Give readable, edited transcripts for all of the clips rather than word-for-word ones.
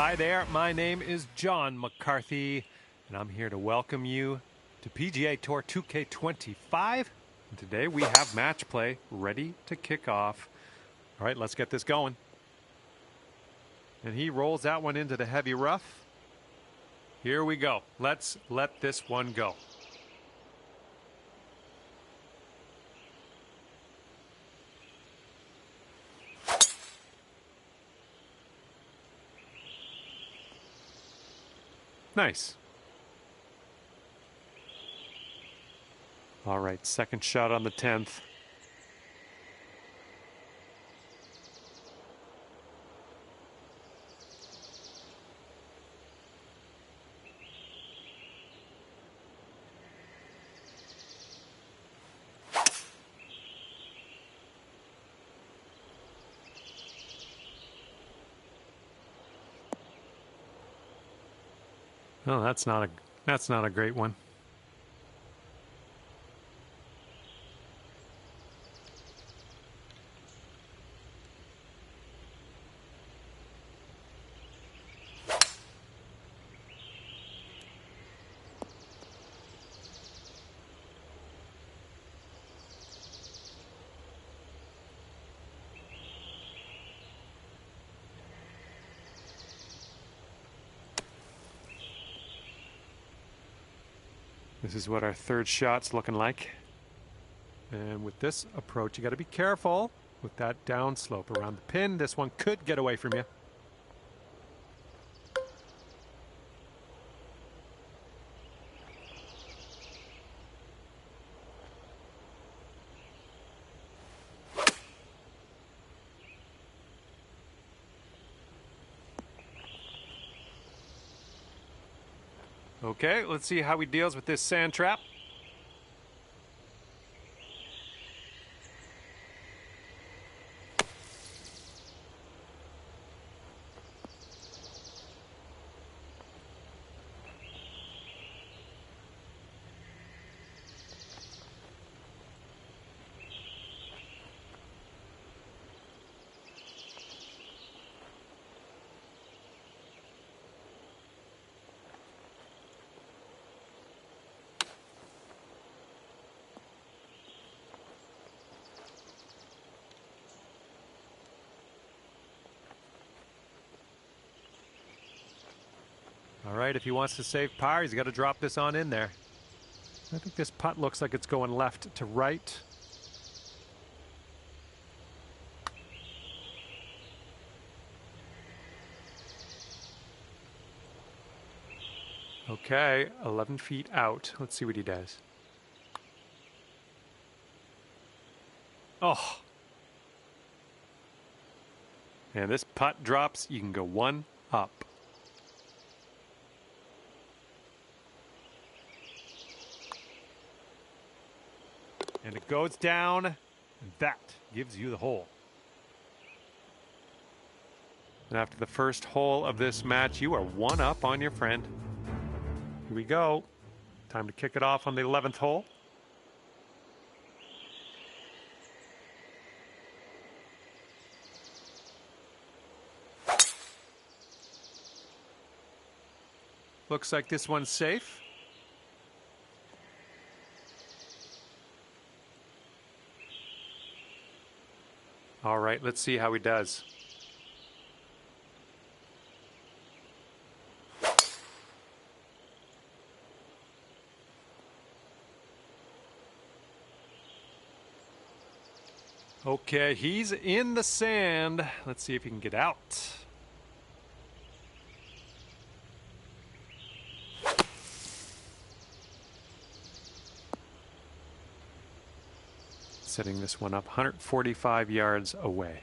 Hi there, my name is John McCarthy, and I'm here to welcome you to PGA Tour 2K25. And today we have match play ready to kick off. All right, let's get this going. And he rolls that one into the heavy rough. Here we go. Let's let this one go. Nice. All right, second shot on the 10th. Oh, that's not a great one. This is what our third shot's looking like. And with this approach, you got to be careful with that downslope around the pin. This one could get away from you. Okay, let's see how he deals with this sand trap. All right, if he wants to save par, he's got to drop this on in there. I think this putt looks like it's going left to right. Okay, 11 feet out. Let's see what he does. Oh. And this putt drops, you can go one up. And it goes down, and that gives you the hole. And after the first hole of this match, you are one up on your friend. Here we go. Time to kick it off on the 11th hole. Looks like this one's safe. All right, let's see how he does. Okay, he's in the sand. Let's see if he can get out. Setting this one up 145 yards away.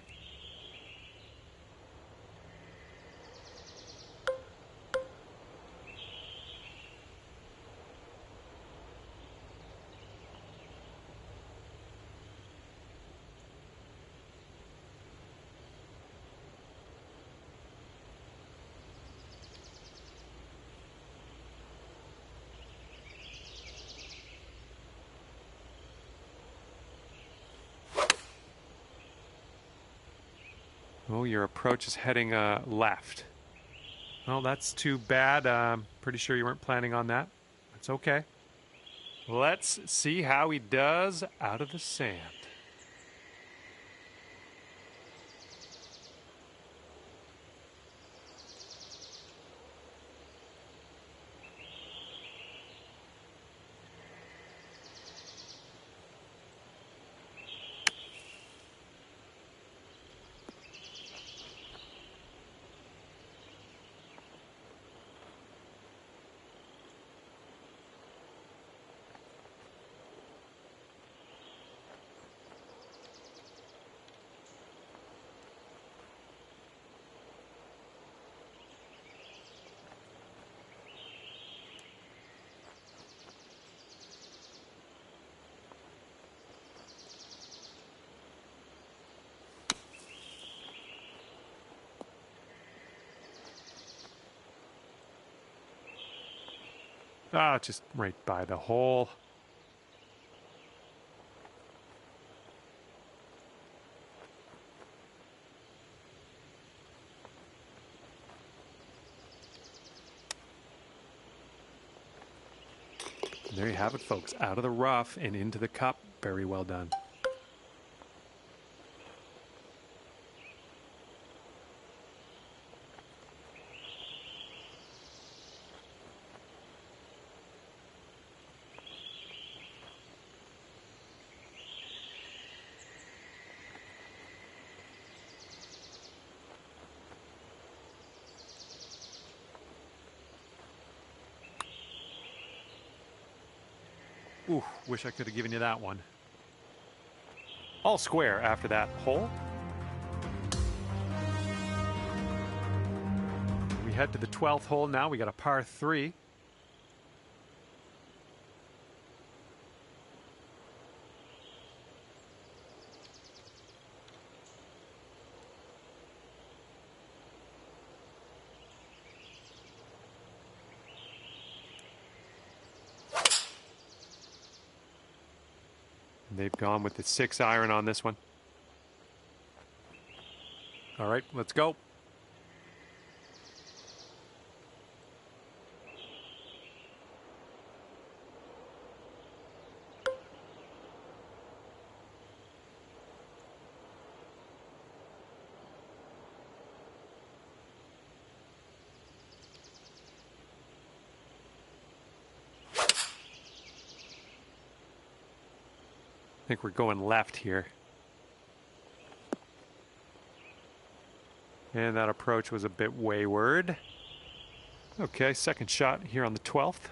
Oh, your approach is heading left. Well, that's too bad. Pretty sure you weren't planning on that. That's okay. Let's see how he does out of the sand. Ah, just right by the hole. There you have it, folks. Out of the rough and into the cup. Very well done. Ooh, wish I could have given you that one. All square after that hole. We head to the 12th hole now. We got a par 3. They've gone with the 6-iron on this one. All right, let's go. I think we're going left here. And that approach was a bit wayward. Okay, second shot here on the 12th.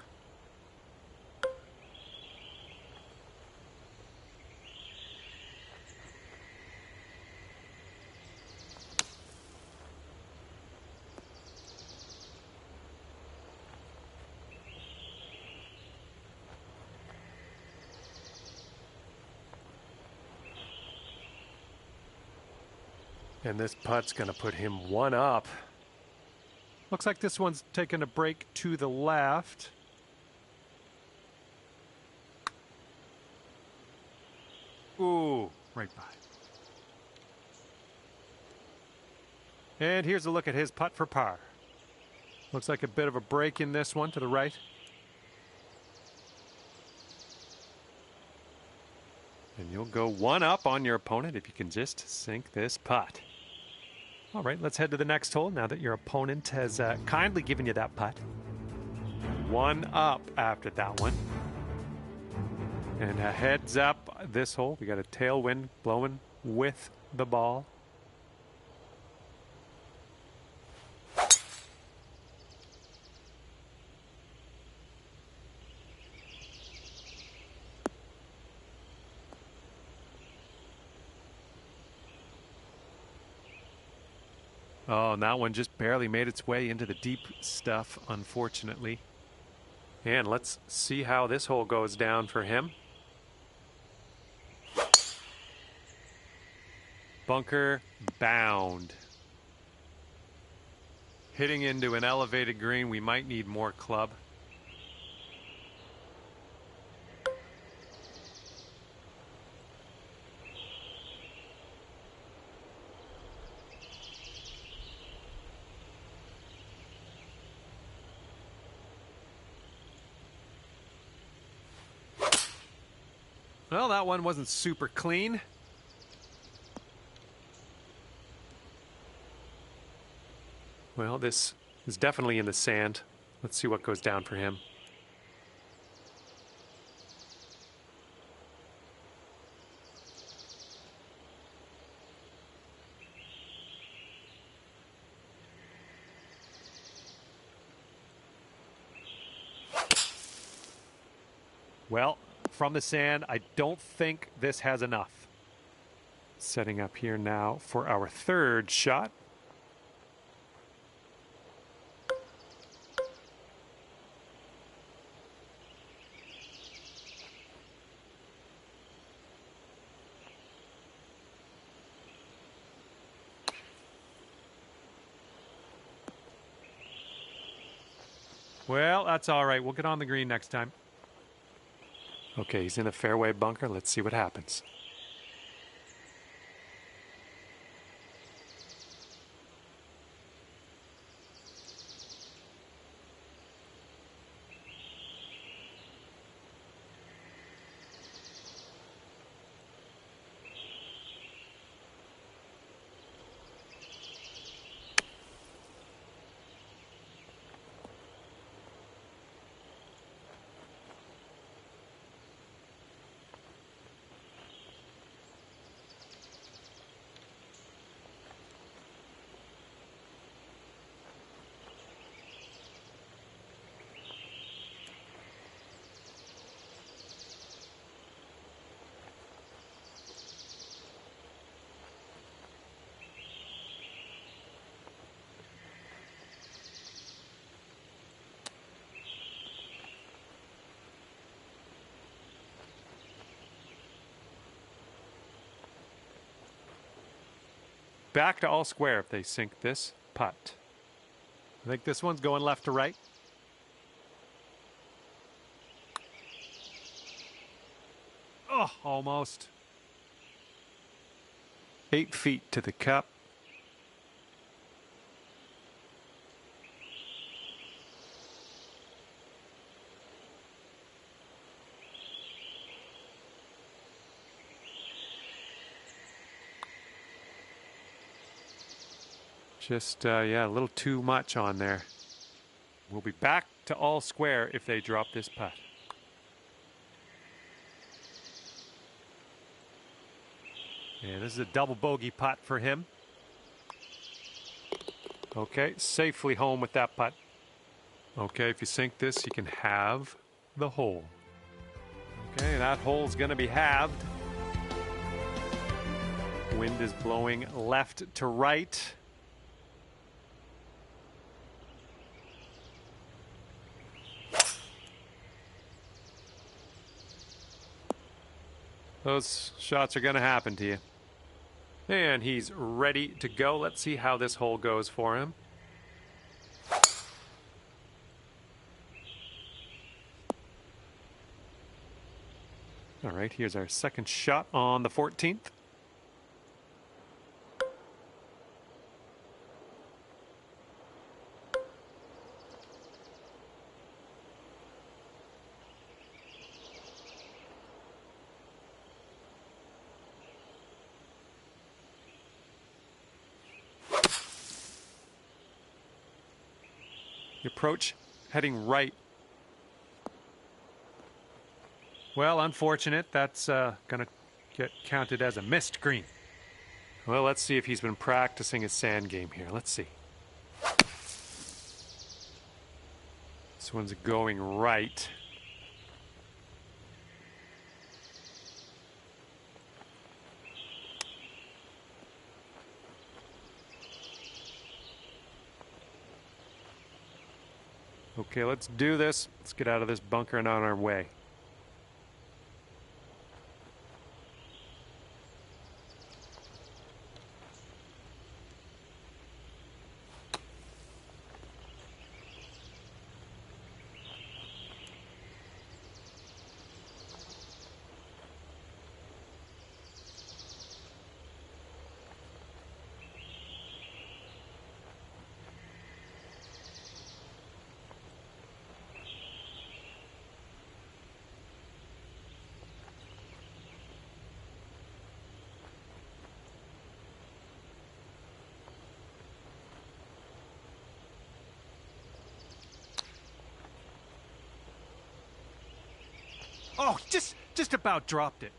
And this putt's going to put him one up. Looks like this one's taking a break to the left. Ooh, right by. And here's a look at his putt for par. Looks like a bit of a break in this one to the right. And you'll go one up on your opponent if you can just sink this putt. All right, let's head to the next hole now that your opponent has kindly given you that putt. One up after that one. And a heads up this hole. We got a tailwind blowing with the ball. Oh, and that one just barely made its way into the deep stuff, unfortunately. And let's see how this hole goes down for him. Bunker bound. Hitting into an elevated green. We might need more club. Well, that one wasn't super clean. Well, this is definitely in the sand. Let's see what goes down for him. Well, from the sand, I don't think this has enough. Setting up here now for our third shot. Well, that's all right. We'll get on the green next time. Okay, he's in a fairway bunker. Let's see what happens. Back to all square if they sink this putt. I think this one's going left to right. Oh, almost. 8 feet to the cup. Just, yeah, a little too much on there. We'll be back to all square if they drop this putt. Yeah, this is a double bogey putt for him. Okay, safely home with that putt. Okay, if you sink this, you can have the hole. Okay, that hole's going to be halved. Wind is blowing left to right. Those shots are going to happen to you. And he's ready to go. Let's see how this hole goes for him. All right, here's our second shot on the 14th. The approach heading right. Well, unfortunate. That's going to get counted as a missed green. Well, let's see if he's been practicing his sand game here. Let's see. This one's going right. Okay, let's do this. Let's get out of this bunker and on our way. Oh, just about dropped it.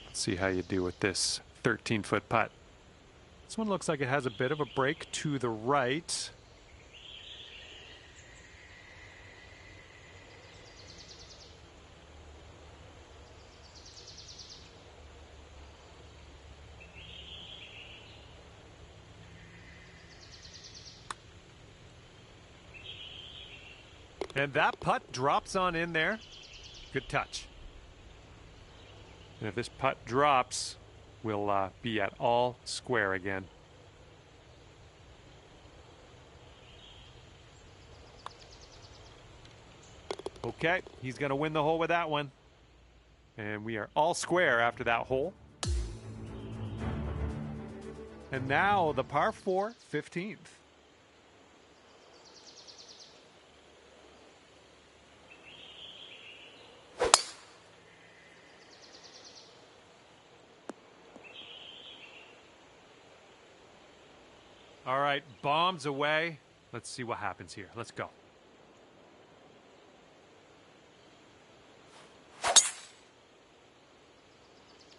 Let's see how you do with this 13-foot putt. This one looks like it has a bit of a break to the right. And that putt drops on in there. Good touch. And if this putt drops, we'll be at all square again. Okay, he's going to win the hole with that one. And we are all square after that hole. And now the par 4, 15th. All right, bombs away. Let's see what happens here. Let's go.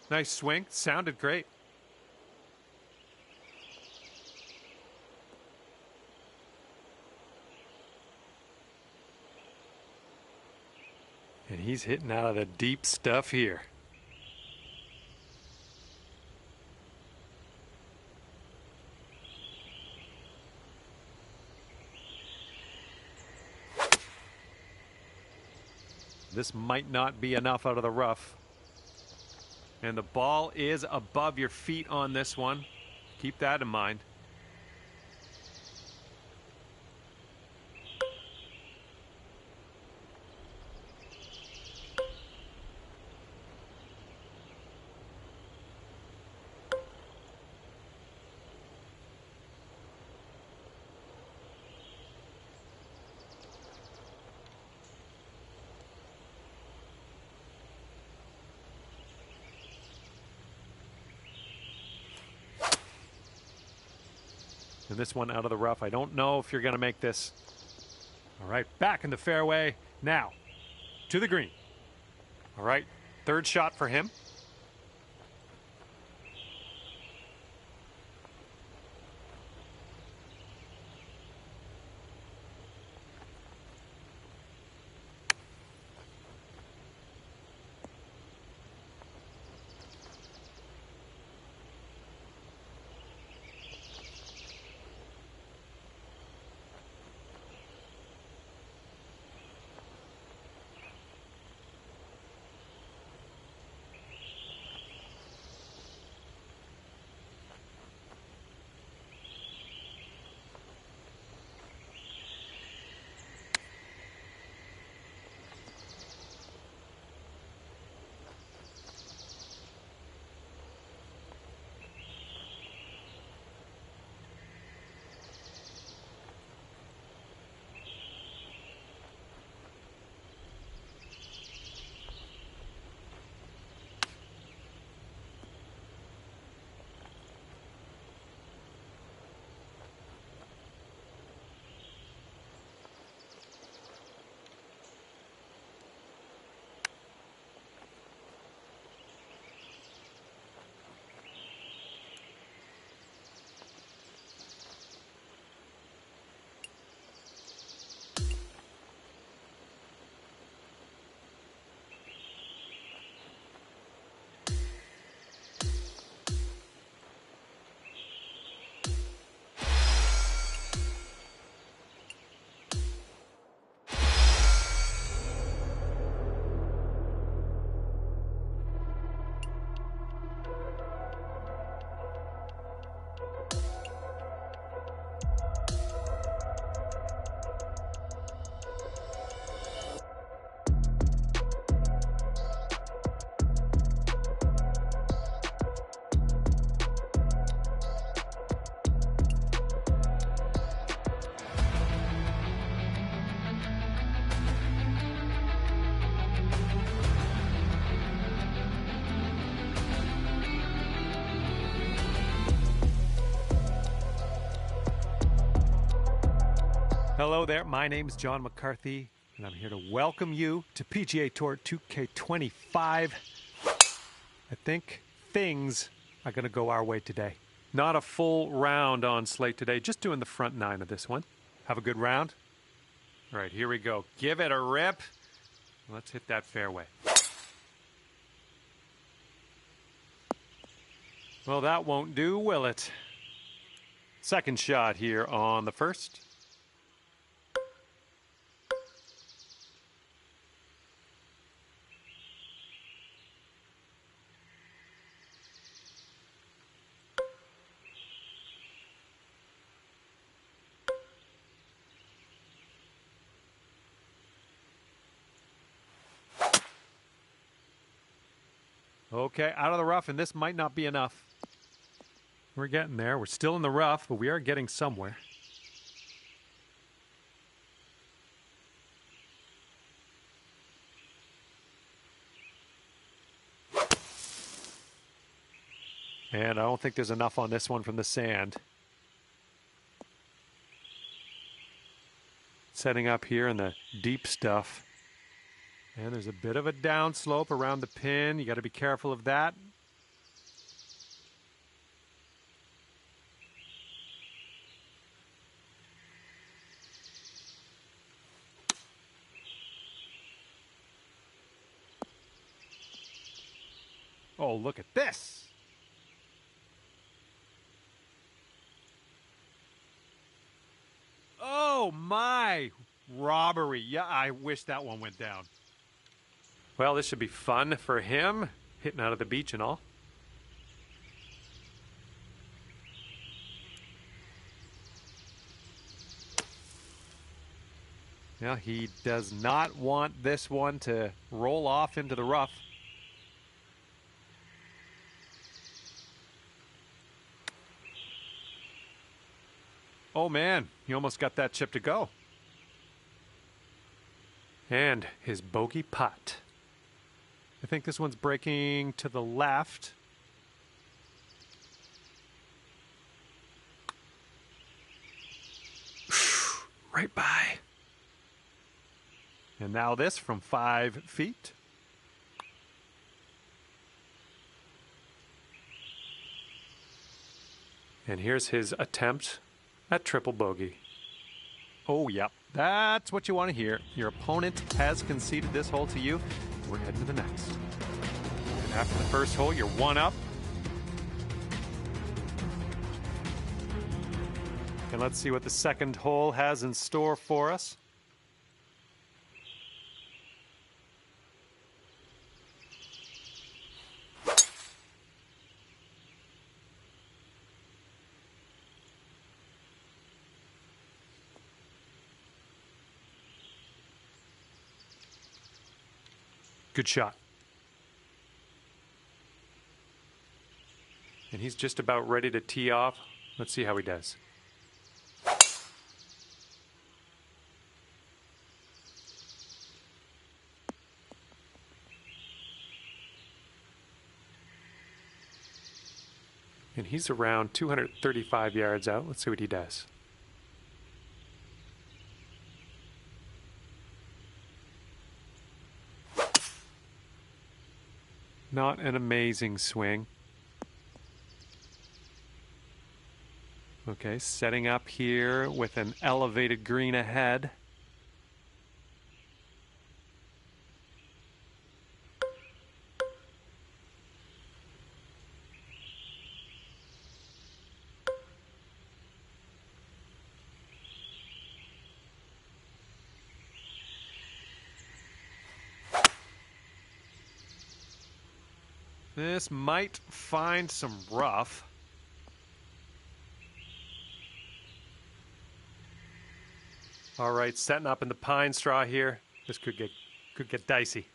Nice swing. Sounded great. And he's hitting out of the deep stuff here. This might not be enough out of the rough. And the ball is above your feet on this one. Keep that in mind. And this one out of the rough. I don't know if you're going to make this. All right, back in the fairway. Now, to the green. All right, third shot for him. Hello there, my name's John McCarthy, and I'm here to welcome you to PGA Tour 2K25. I think things are going to go our way today. Not a full round on slate today, just doing the front nine of this one. Have a good round? All right, here we go. Give it a rip. Let's hit that fairway. Well, that won't do, will it? Second shot here on the first. Okay, out of the rough, and this might not be enough. We're getting there. We're still in the rough, but we are getting somewhere. And I don't think there's enough on this one from the sand. Setting up here in the deep stuff. And there's a bit of a downslope around the pin. You got to be careful of that. Oh, look at this. Oh, my. Robbery. Yeah, I wish that one went down. Well, this should be fun for him, hitting out of the beach and all. Yeah, he does not want this one to roll off into the rough. Oh, man, he almost got that chip to go. And his bogey putt. I think this one's breaking to the left. Right by. And now this from 5 feet. And here's his attempt at triple bogey. Oh, yep. That's what you want to hear. Your opponent has conceded this hole to you. We're heading to the next. And after the first hole, you're 1 up. And let's see what the second hole has in store for us. Good shot. And he's just about ready to tee off. Let's see how he does. And he's around 235 yards out. Let's see what he does. Not an amazing swing. Okay, setting up here with an elevated green ahead. This might find some rough. All right, setting up in the pine straw here. This could get dicey.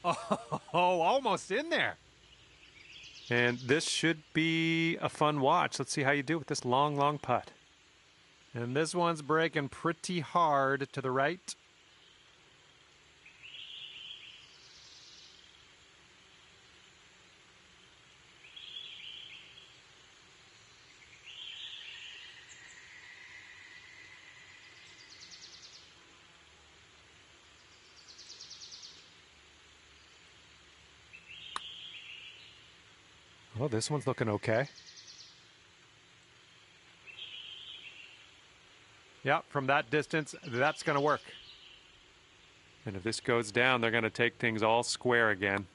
Oh, almost in there. And this should be a fun watch. Let's see how you do with this long, long putt. And this one's breaking pretty hard to the right. Oh, this one's looking okay. Yeah, from that distance, that's going to work. And if this goes down, they're going to take things all square again.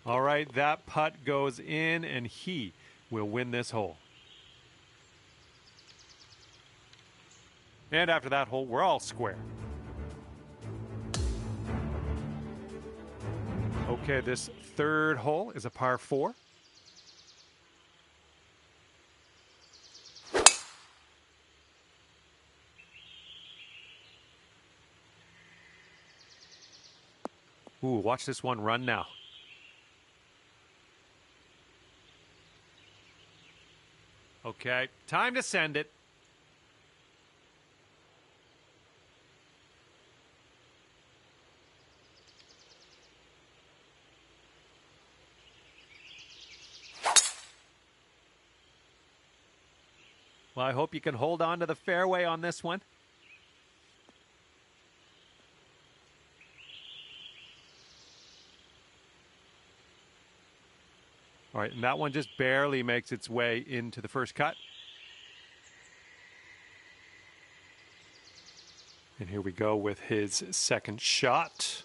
All right, that putt goes in, and he will win this hole. And after that hole, we're all square. Okay, this third hole is a par 4. Ooh, watch this one run now. Okay, time to send it. Well, I hope you can hold on to the fairway on this one. All right, and that one just barely makes its way into the first cut. And here we go with his second shot.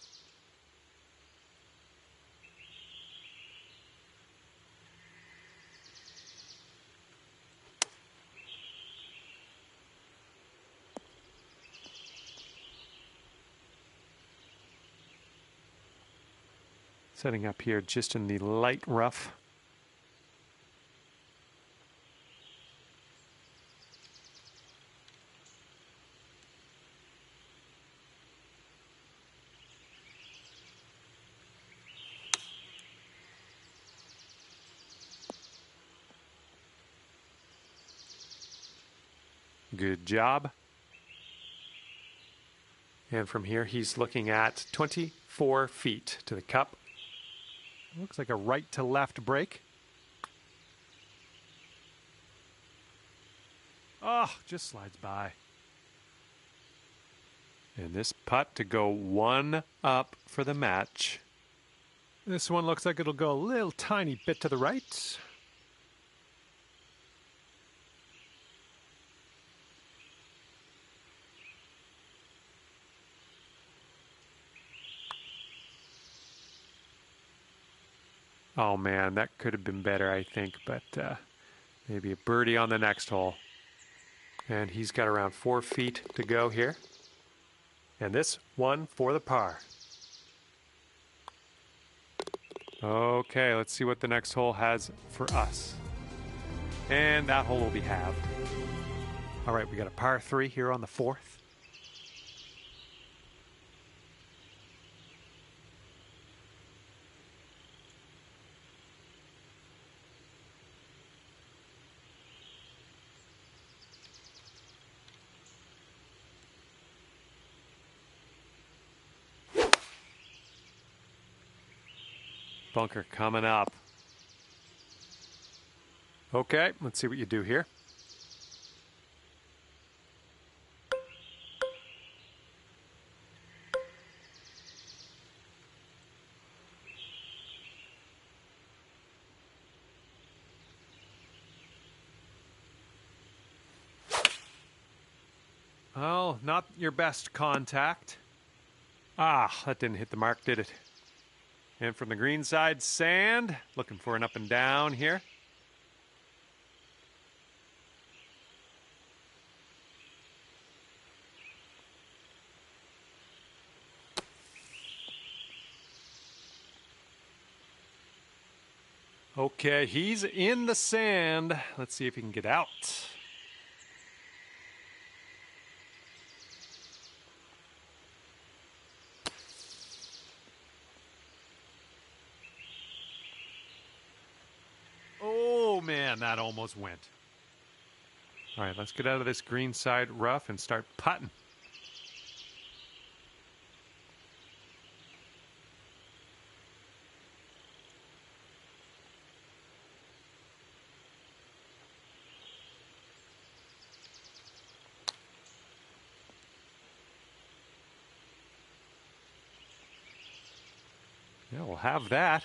Setting up here just in the light rough. Good job. And from here, he's looking at 24 feet to the cup. Looks like a right to left break. Oh, just slides by. And this putt to go one up for the match. This one looks like it'll go a little tiny bit to the right. Oh man, that could have been better, I think, but maybe a birdie on the next hole. And he's got around 4 feet to go here. And this one for the par. Okay, let's see what the next hole has for us. And that hole will be halved. All right, we got a par 3 here on the 4th. Bunker coming up. Okay, let's see what you do here. Oh, not your best contact. Ah, that didn't hit the mark, did it? And from the green side, sand. Looking for an up and down here. Okay, he's in the sand. Let's see if he can get out. man, that almost went. All right, let's get out of this green side rough and start putting. Yeah, we'll have that.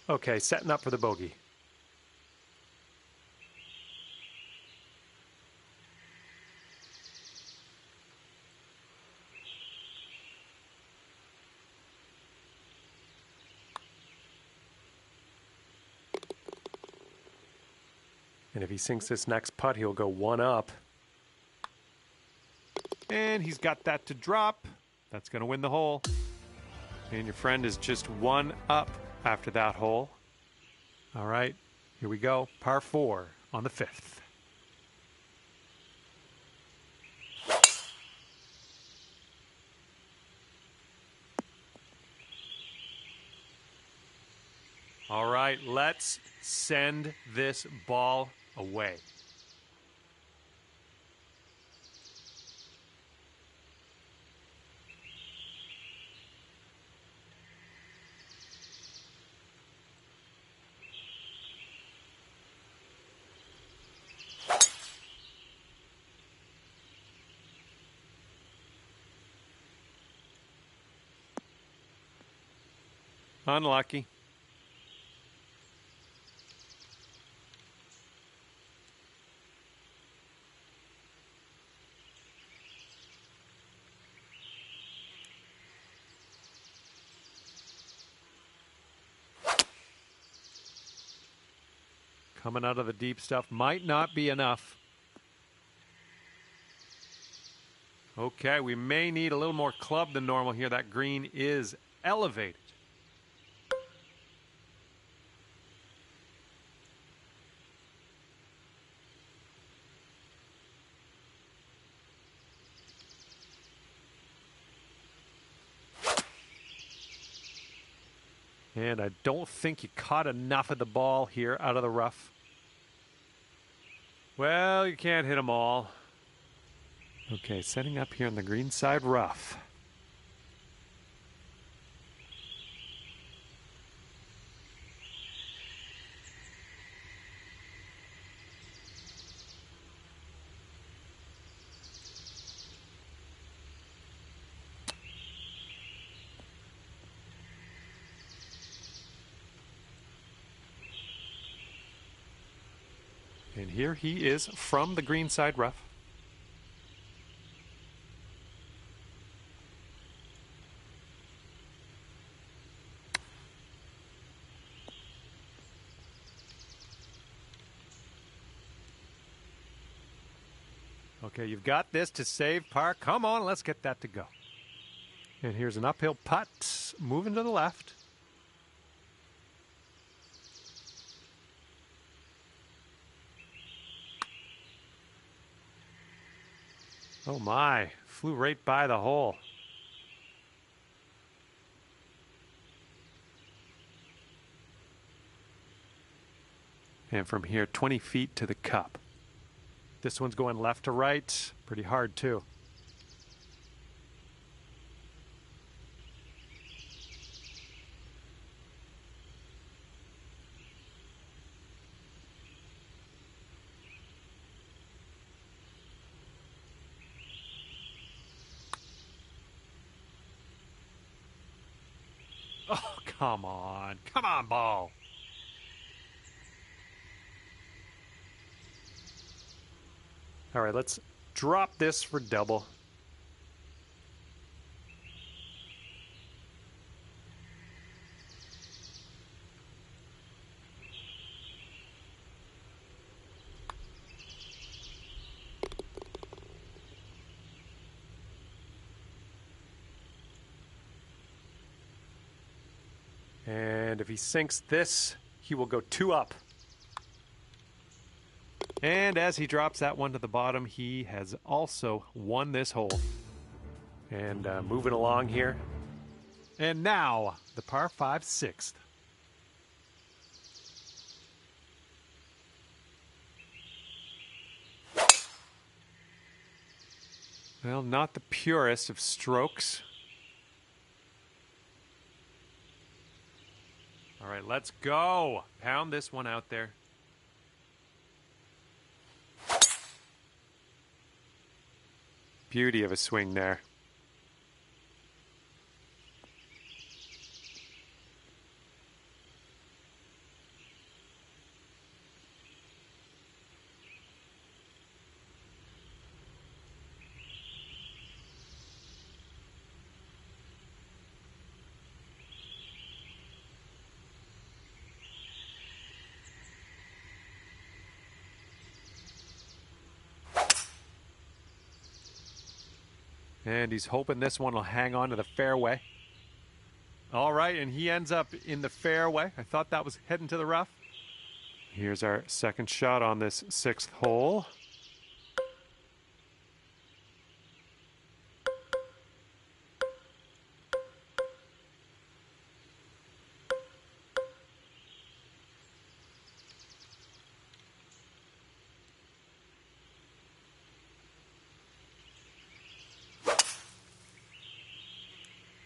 Okay, setting up for the bogey. And if he sinks this next putt, he'll go one up. And he's got that to drop. That's going to win the hole. And your friend is just one up after that hole. All right, here we go. Par 4 on the 5th. All right, let's send this ball away. Unlucky. Coming out of the deep stuff might not be enough. Okay, we may need a little more club than normal here. That green is elevated. And I don't think you caught enough of the ball here out of the rough. Well, you can't hit them all. Okay, setting up here on the green side rough. And here he is from the green side rough. Okay, you've got this to save par. Come on, let's get that to go. And here's an uphill putt, moving to the left. Oh my, flew right by the hole. And from here, 20 feet to the cup. This one's going left to right, pretty hard too. Oh, come on, ball. All right, let's drop this for double. And if he sinks this, he will go 2 up. And as he drops that one to the bottom, he has also won this hole. And moving along here, And now, the par 5 sixth. Well, not the purest of strokes. All right, let's go. Pound this one out there. Beauty of a swing there. And he's hoping this one will hang on to the fairway. All right, and he ends up in the fairway. I thought that was heading to the rough. Here's our second shot on this 6th hole.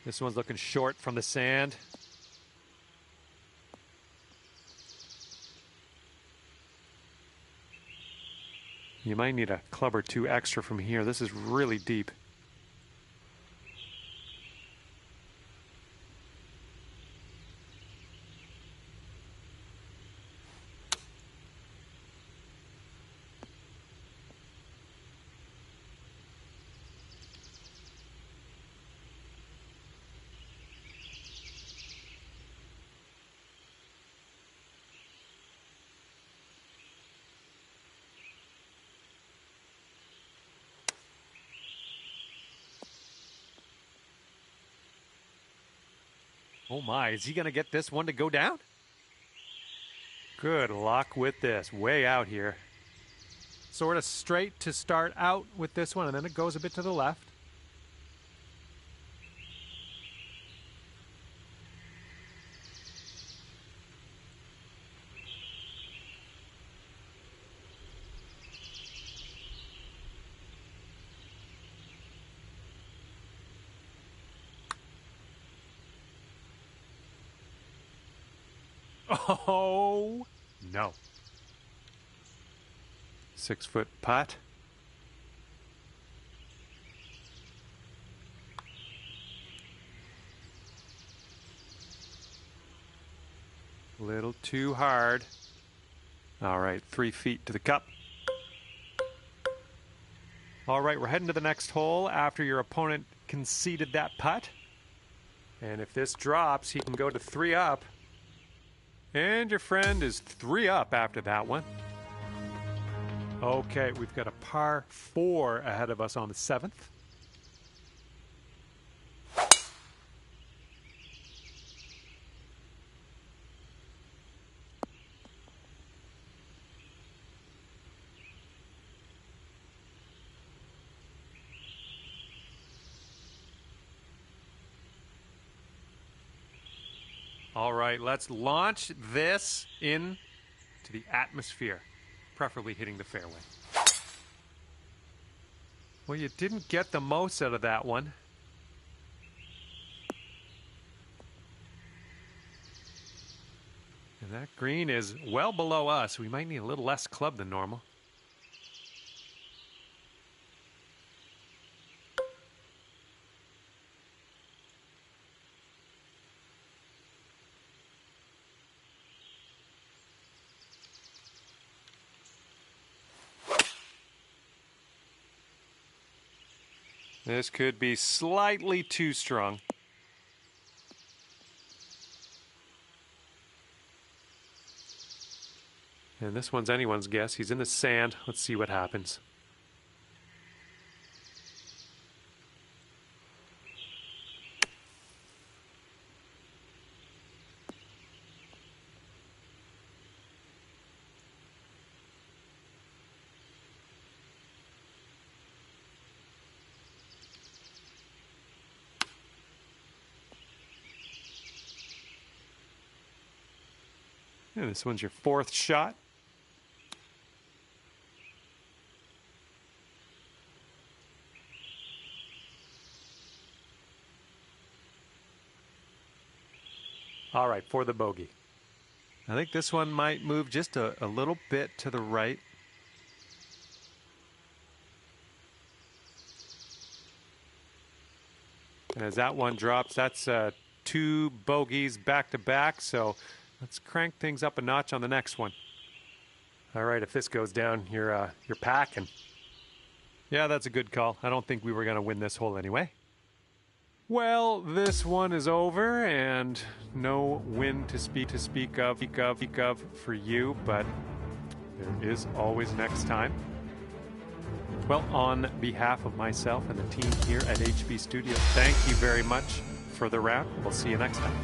This one's looking short from the sand. You might need a club or two extra from here. This is really deep. Oh my, is he going to get this one to go down? Good luck with this, way out here. Sort of straight to start out with this one, and then it goes a bit to the left. Oh, no. 6-foot putt. A little too hard. All right, 3 feet to the cup. All right, we're heading to the next hole after your opponent conceded that putt. And if this drops, he can go to 3 up. And your friend is 3 up after that one. Okay, we've got a par 4 ahead of us on the 7th. All right, let's launch this into the atmosphere, preferably hitting the fairway. Well, you didn't get the most out of that one. And that green is well below us. We might need a little less club than normal. This could be slightly too strong. And this one's anyone's guess. He's in the sand. Let's see what happens. And this one's your fourth shot. All right, for the bogey. I think this one might move just a little bit to the right. And as that one drops, that's 2 bogeys back to back. So let's crank things up a notch on the next one. All right, if this goes down, you're packing. Yeah, that's a good call. I don't think we were going to win this hole anyway. Well, this one is over, and no win to speak of for you, but there is always next time. Well, on behalf of myself and the team here at HB Studios, thank you very much for the round. We'll see you next time.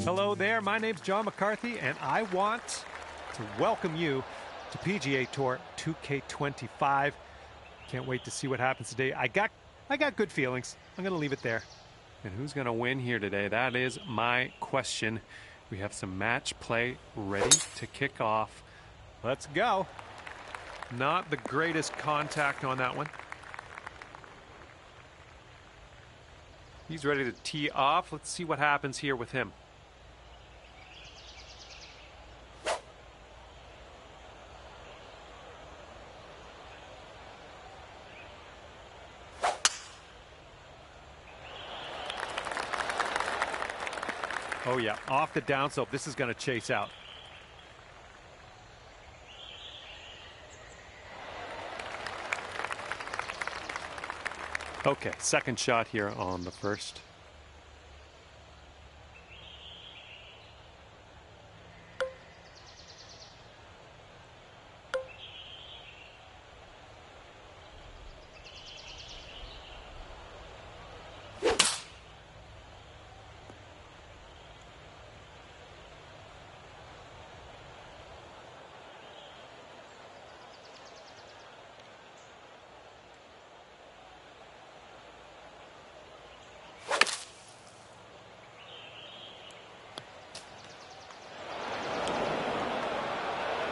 Hello there, my name's John McCarthy, and I want to welcome you to PGA Tour 2K25. Can't wait to see what happens today. I got good feelings. I'm going to leave it there. And who's going to win here today? That is my question. We have some match play ready to kick off. Let's go. Not the greatest contact on that one. He's ready to tee off. Let's see what happens here with him. Oh yeah, off the downslope. This is going to chase out. Okay, second shot here on the first.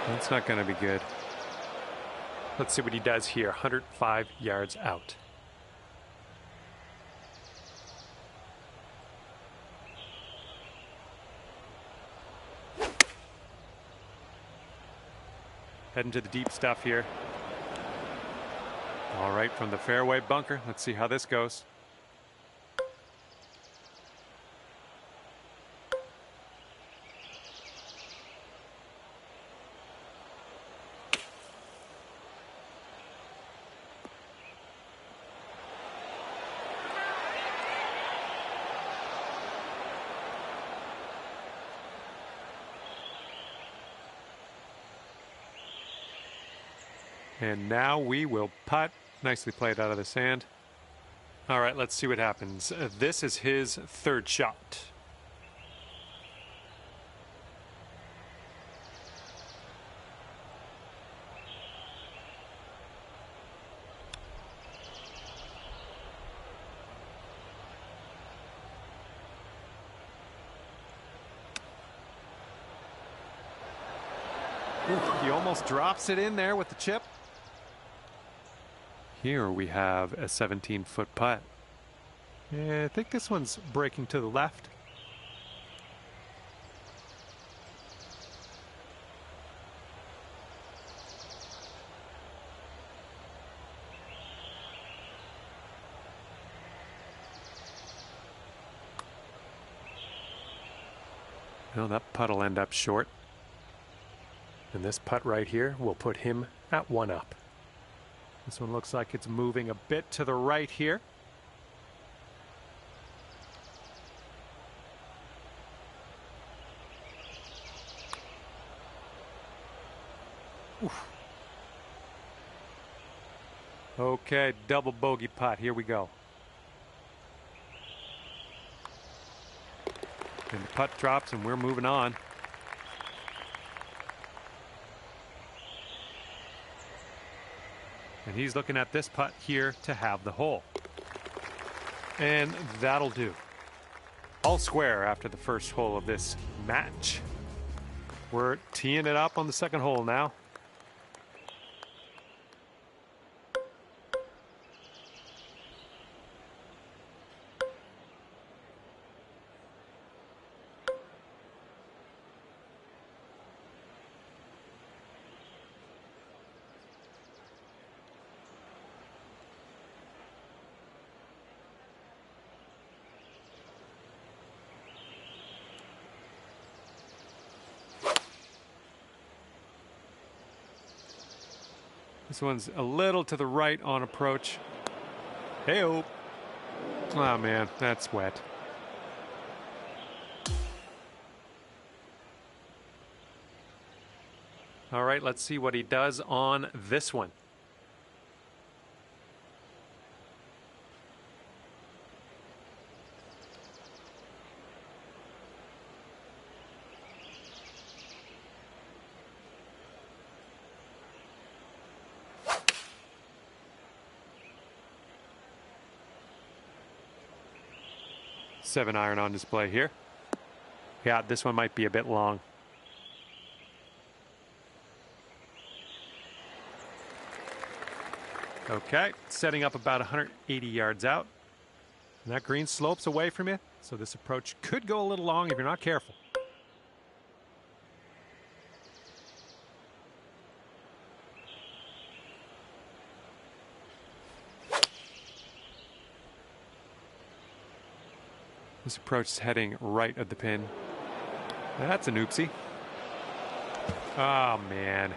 That's not going to be good. Let's see what he does here. 105 yards out. Heading to the deep stuff here. All right, from the fairway bunker. Let's see how this goes. And now we will putt. Nicely played out of the sand. All right, let's see what happens. This is his third shot. Ooh, he almost drops it in there with the chip. Here we have a 17-foot putt. Yeah, I think this one's breaking to the left. Well, that putt will end up short. And this putt right here will put him at 1 up. This one looks like it's moving a bit to the right here. Oof. Okay, double bogey putt. Here we go. And the putt drops and we're moving on. And he's looking at this putt here to have the hole. And that'll do. All square after the first hole of this match. We're teeing it up on the second hole now. This one's a little to the right on approach. Hey-oh. Oh, man, that's wet. All right, let's see what he does on this one. Seven iron on display here. Yeah, this one might be a bit long. Okay, setting up about 180 yards out. And that green slopes away from you, so this approach could go a little long if you're not careful. This approach is heading right at the pin. That's an oopsie. Oh, man.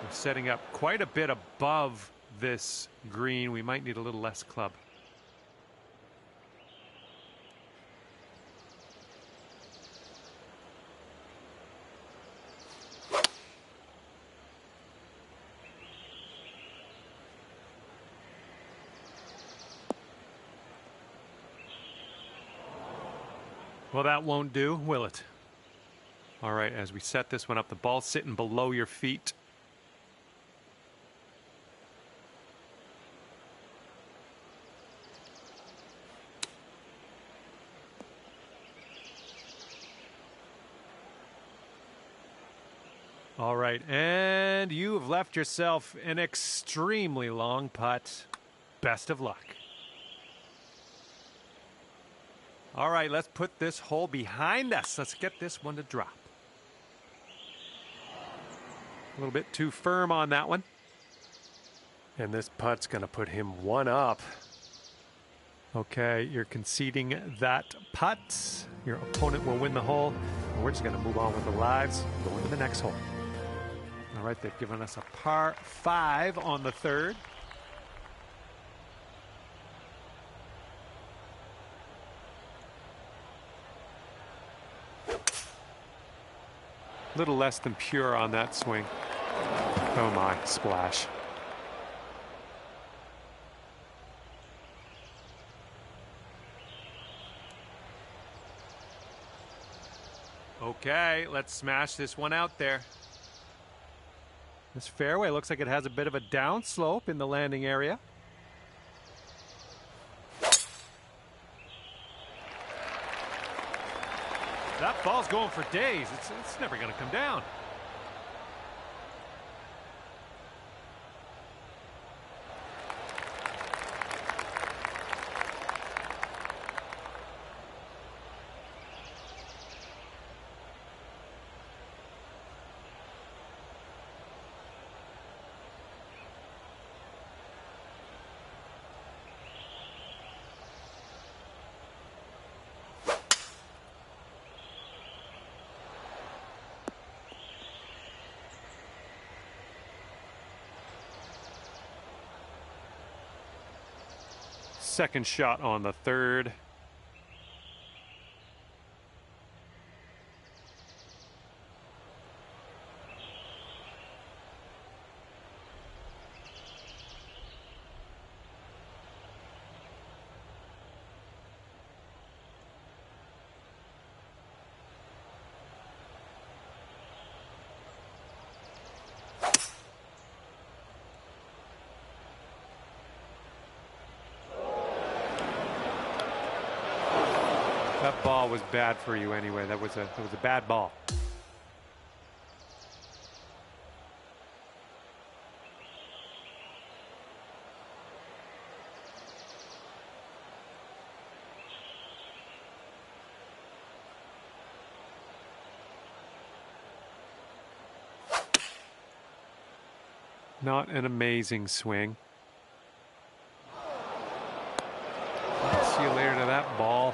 We're setting up quite a bit above this green. We might need a little less club. Well, that won't do, will it? All right, as we set this one up, the ball's sitting below your feet. All right, and you have left yourself an extremely long putt. Best of luck. All right, let's put this hole behind us. Let's get this one to drop. A little bit too firm on that one. And this putt's going to put him one up. Okay, you're conceding that putt. Your opponent will win the hole. And we're just going to move on with the lives. Go into the next hole. All right, they've given us a par 5 on the third. A little less than pure on that swing. Oh my, splash. Okay, let's smash this one out there. This fairway looks like it has a bit of a downslope in the landing area. That ball's going for days. It's never going to come down. Second shot on the third. That ball was bad for you anyway. That was a bad ball. Not an amazing swing. I'll see you later to that ball.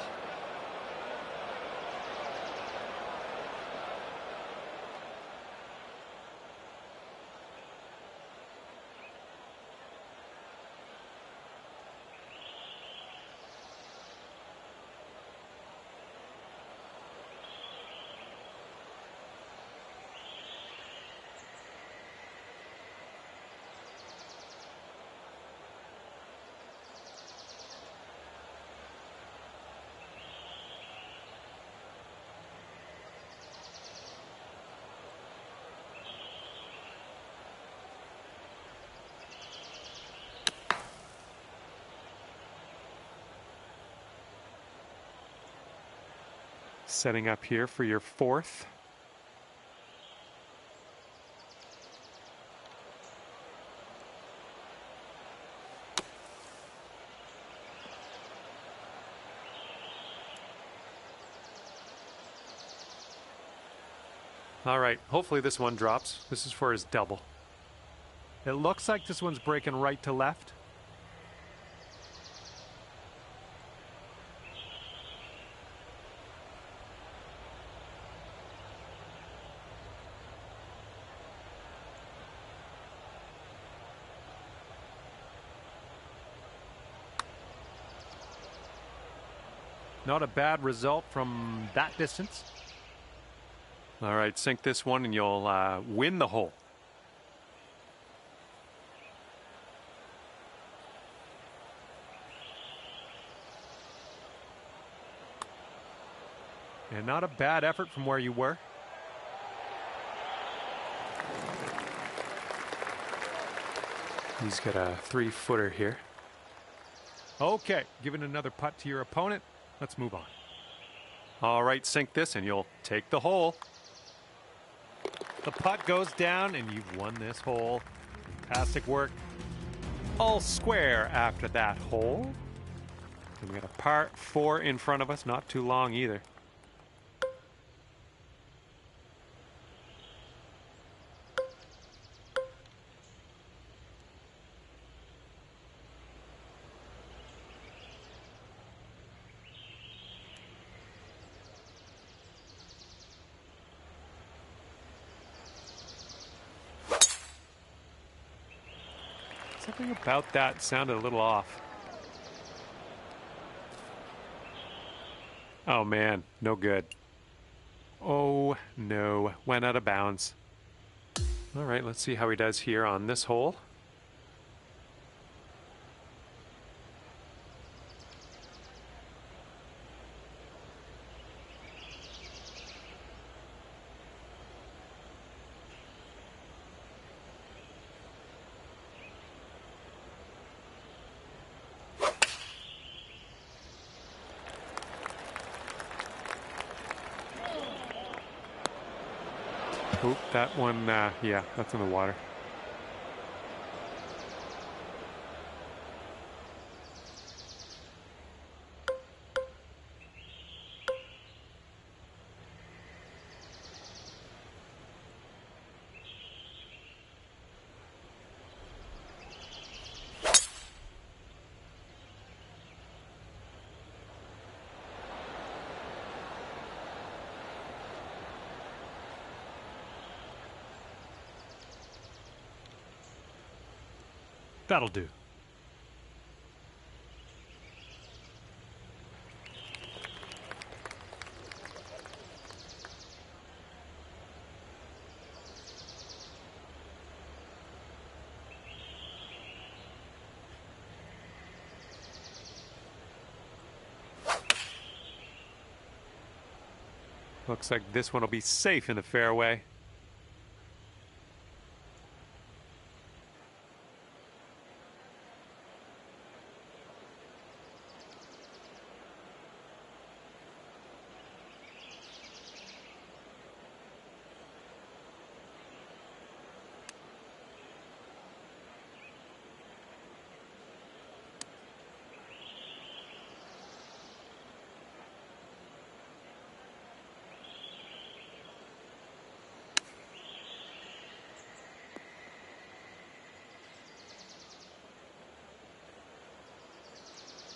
Setting up here for your fourth. All right, hopefully this one drops. This is for his double. It looks like this one's breaking right to left. Not a bad result from that distance. All right, sink this one and you'll win the hole. And not a bad effort from where you were. He's got a 3-footer here. Okay, giving another putt to your opponent. Let's move on. All right, sink this and you'll take the hole. The putt goes down, and you've won this hole. Fantastic work. All square after that hole. And we got a par 4 in front of us, not too long either. Something about that sounded a little off. Oh man, no good. Oh no, went out of bounds. All right, let's see how he does here on this hole. Oop, that one, yeah, that's in the water. That'll do. Looks like this one will be safe in the fairway.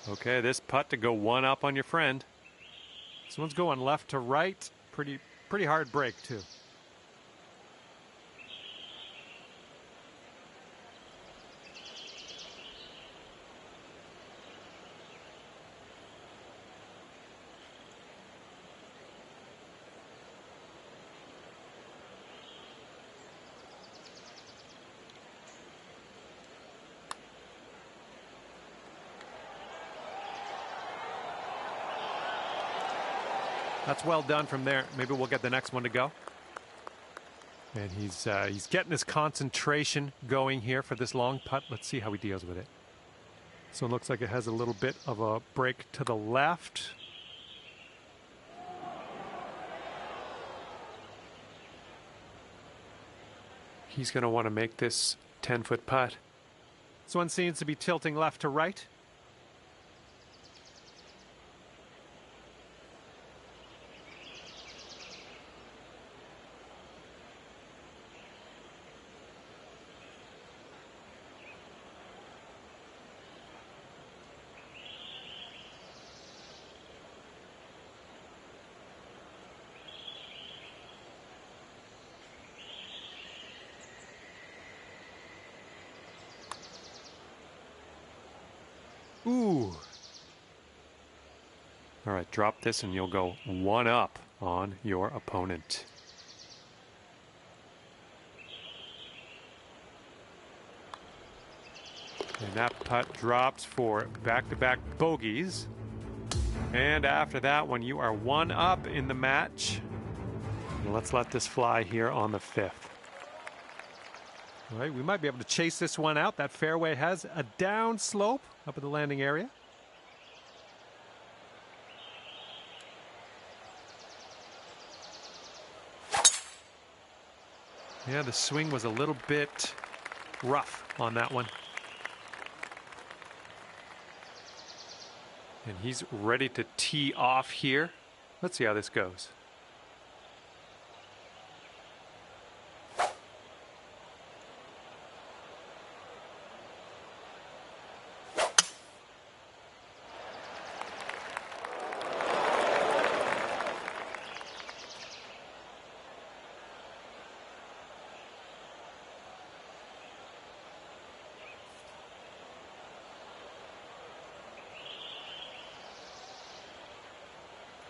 Okay, this putt to go one up on your friend. This one's going left to right. Pretty hard break too. That's well done from there. Maybe we'll get the next one to go. And he's getting his concentration going here for this long putt. Let's see how he deals with it. So it looks like it has a little bit of a break to the left. He's going to want to make this 10-foot putt. This one seems to be tilting left to right. Ooh. All right, drop this and you'll go one up on your opponent. And that putt drops for back-to-back bogeys. And after that one, you are one up in the match. And let's let this fly here on the 5th. All right, we might be able to chase this one out. That fairway has a down slope up at the landing area. Yeah, the swing was a little bit rough on that one. And he's ready to tee off here. Let's see how this goes.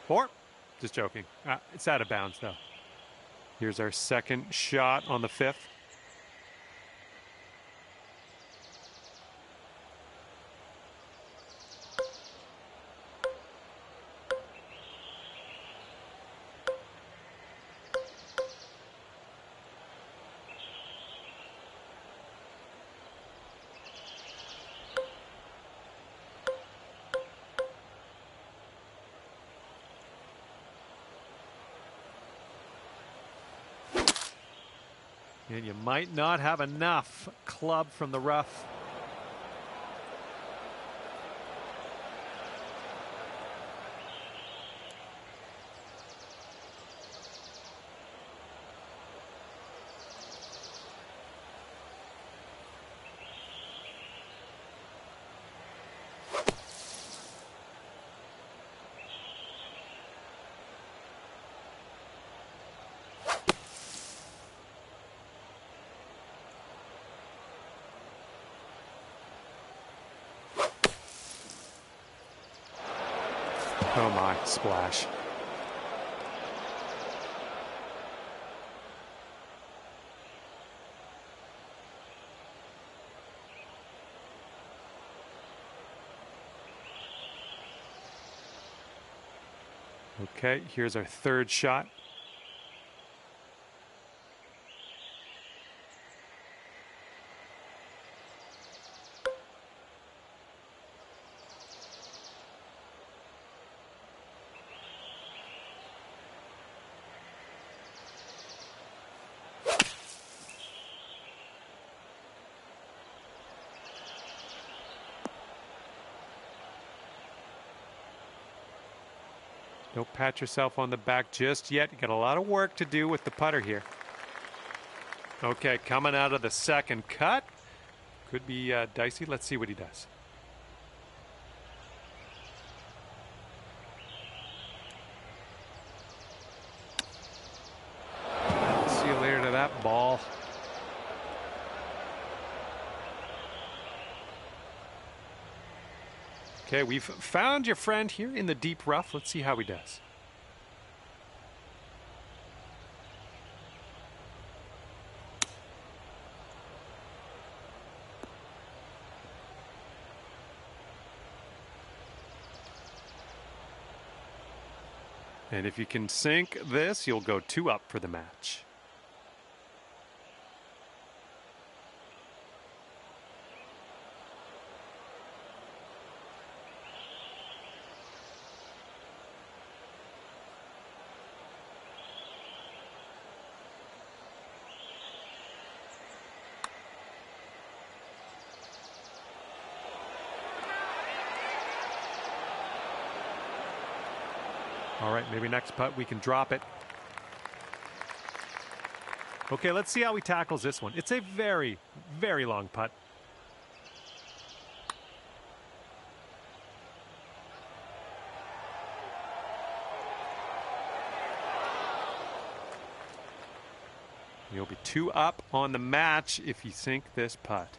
Four. Just joking. It's out of bounds, though. Here's our second shot on the fifth. And you might not have enough club from the rough. Oh my, splash. Okay, here's our third shot. Don't pat yourself on the back just yet. You got a lot of work to do with the putter here. Okay, coming out of the second cut. Could be dicey. Let's see what he does. See you later to that ball. Okay, we've found your friend here in the deep rough. Let's see how he does. And if you can sink this, you'll go 2 up for the match. All right, maybe next putt we can drop it. Okay, let's see how he tackles this one. It's a very, very long putt. You'll be 2 up on the match if you sink this putt.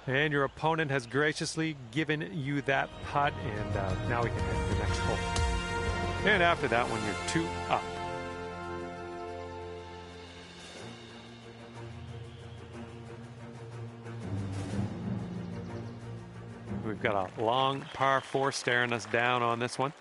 And your opponent has graciously given you that putt, and now we can hit the next hole. And after that one, you're 2 up. We've got a long par 4 staring us down on this one.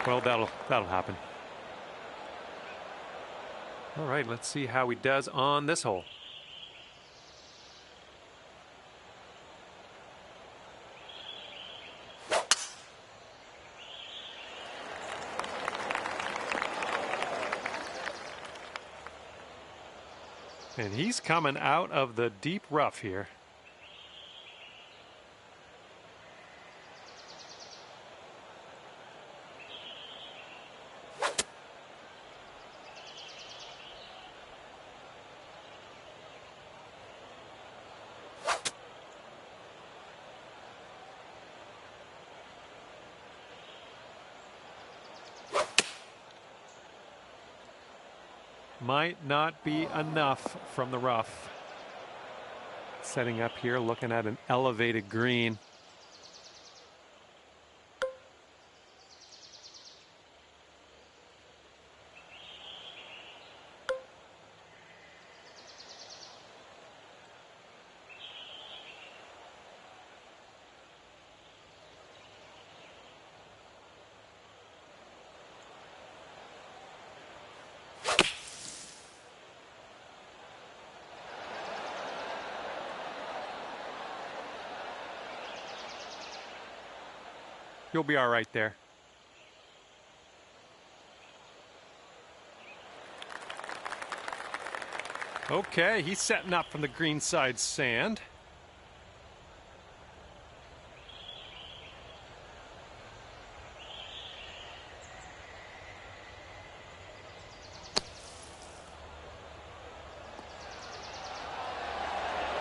Well, that'll happen. All right, let's see how he does on this hole. And he's coming out of the deep rough here. Might not be enough from the rough. Setting up here, looking at an elevated green. You'll be all right there. Okay, he's setting up from the green side sand.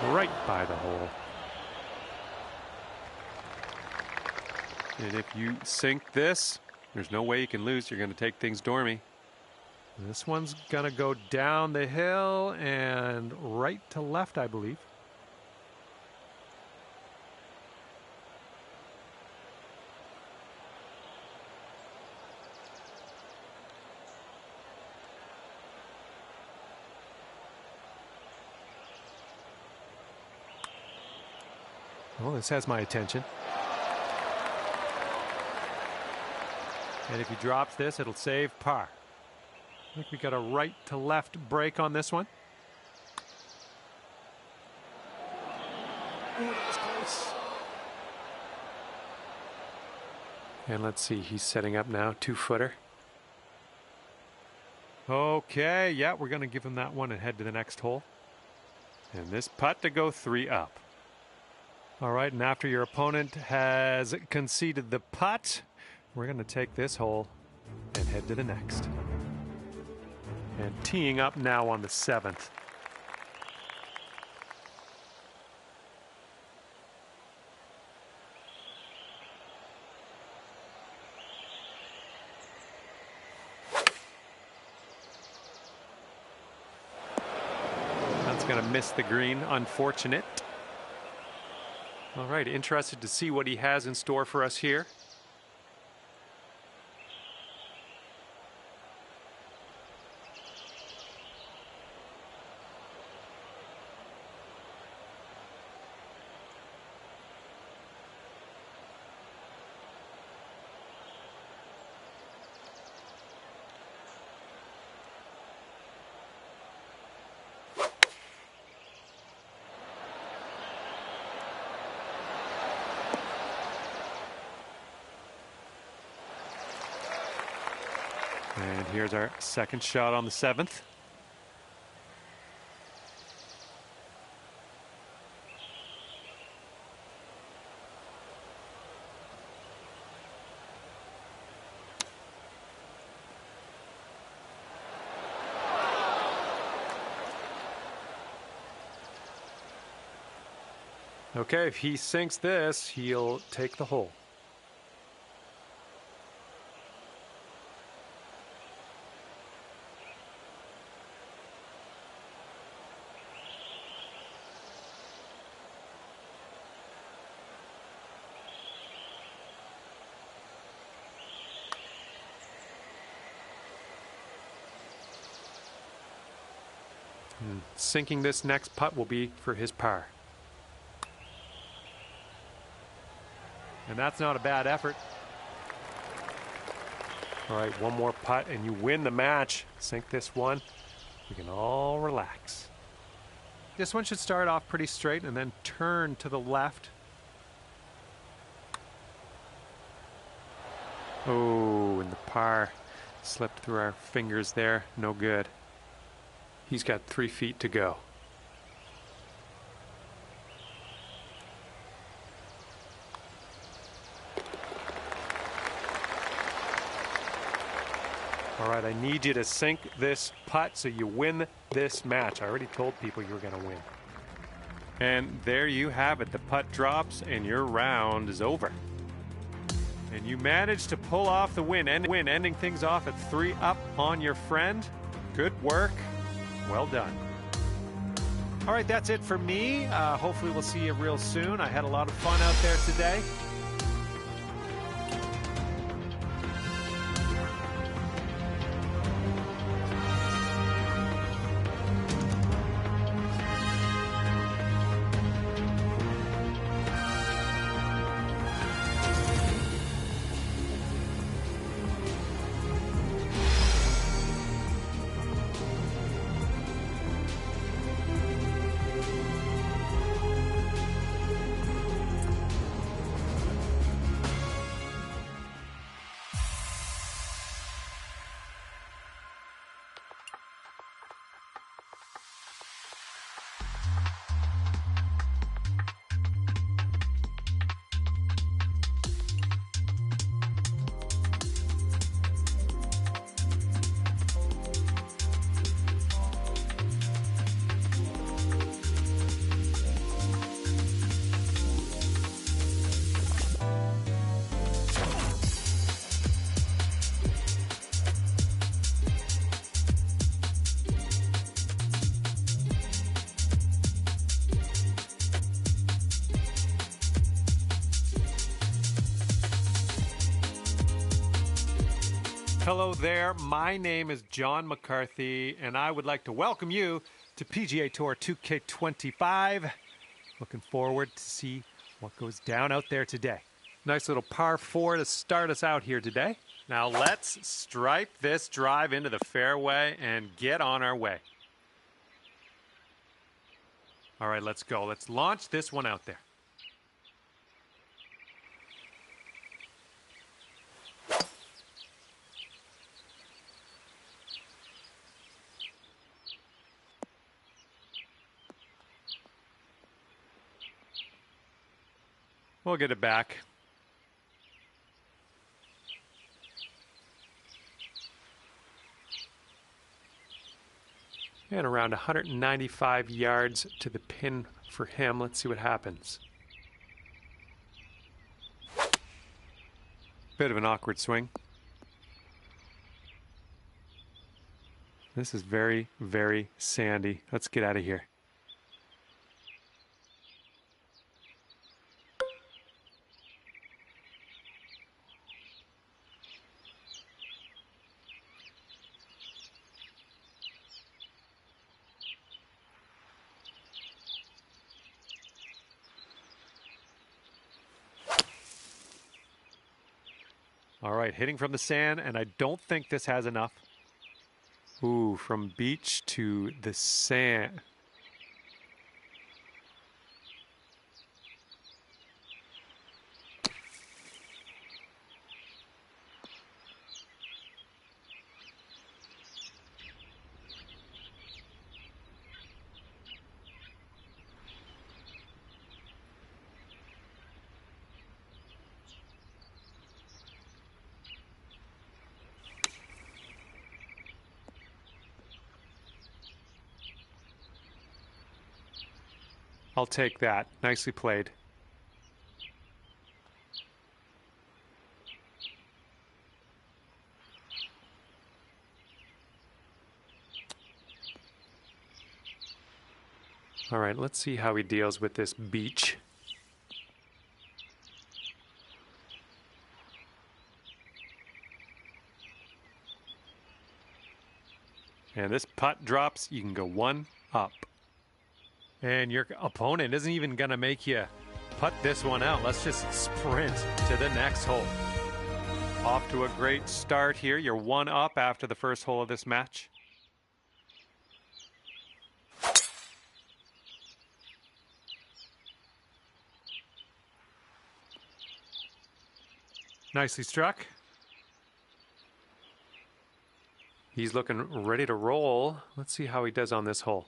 Right by the hole. And if you sink this, there's no way you can lose. You're going to take things dormy. This one's going to go down the hill and right to left, I believe. Well, this has my attention. And if he drops this, it'll save par. I think we got a right to left break on this one. Oh, that was close. And let's see, he's setting up now, 2-footer. Okay, yeah, we're going to give him that one and head to the next hole. And this putt to go 3 up. All right, and after your opponent has conceded the putt, we're going to take this hole and head to the next. And teeing up now on the 7th. That's going to miss the green, unfortunate. All right, interested to see what he has in store for us here. And here's our second shot on the 7th. Okay, if he sinks this, he'll take the hole. Sinking this next putt will be for his par. And that's not a bad effort. All right, one more putt and you win the match. Sink this one. We can all relax. This one should start off pretty straight and then turn to the left. Oh, and the par slipped through our fingers there. No good. He's got 3 feet to go. All right, I need you to sink this putt so you win this match. I already told people you were going to win. And there you have it. The putt drops and your round is over. And you managed to pull off the win, ending things off at 3 up on your friend. Good work. Well done. All right, that's it for me. Hopefully we'll see you real soon. I had a lot of fun out there today. Hello there, my name is John McCarthy, and I would like to welcome you to PGA Tour 2K25. Looking forward to see what goes down out there today. Nice little par 4 to start us out here today. Now let's stripe this drive into the fairway and get on our way. All right, let's go. Let's launch this one out there. We'll get it back. And around 195 yards to the pin for him. Let's see what happens. Bit of an awkward swing. This is very, very sandy. Let's get out of here. All right, hitting from the sand, and I don't think this has enough. Ooh, from beach to the sand. I'll take that. Nicely played. All right, let's see how he deals with this beach. And this putt drops, you can go 1 up. And your opponent isn't even going to make you putt this one out. Let's just sprint to the next hole. Off to a great start here. You're 1 up after the first hole of this match. Nicely struck. He's looking ready to roll. Let's see how he does on this hole.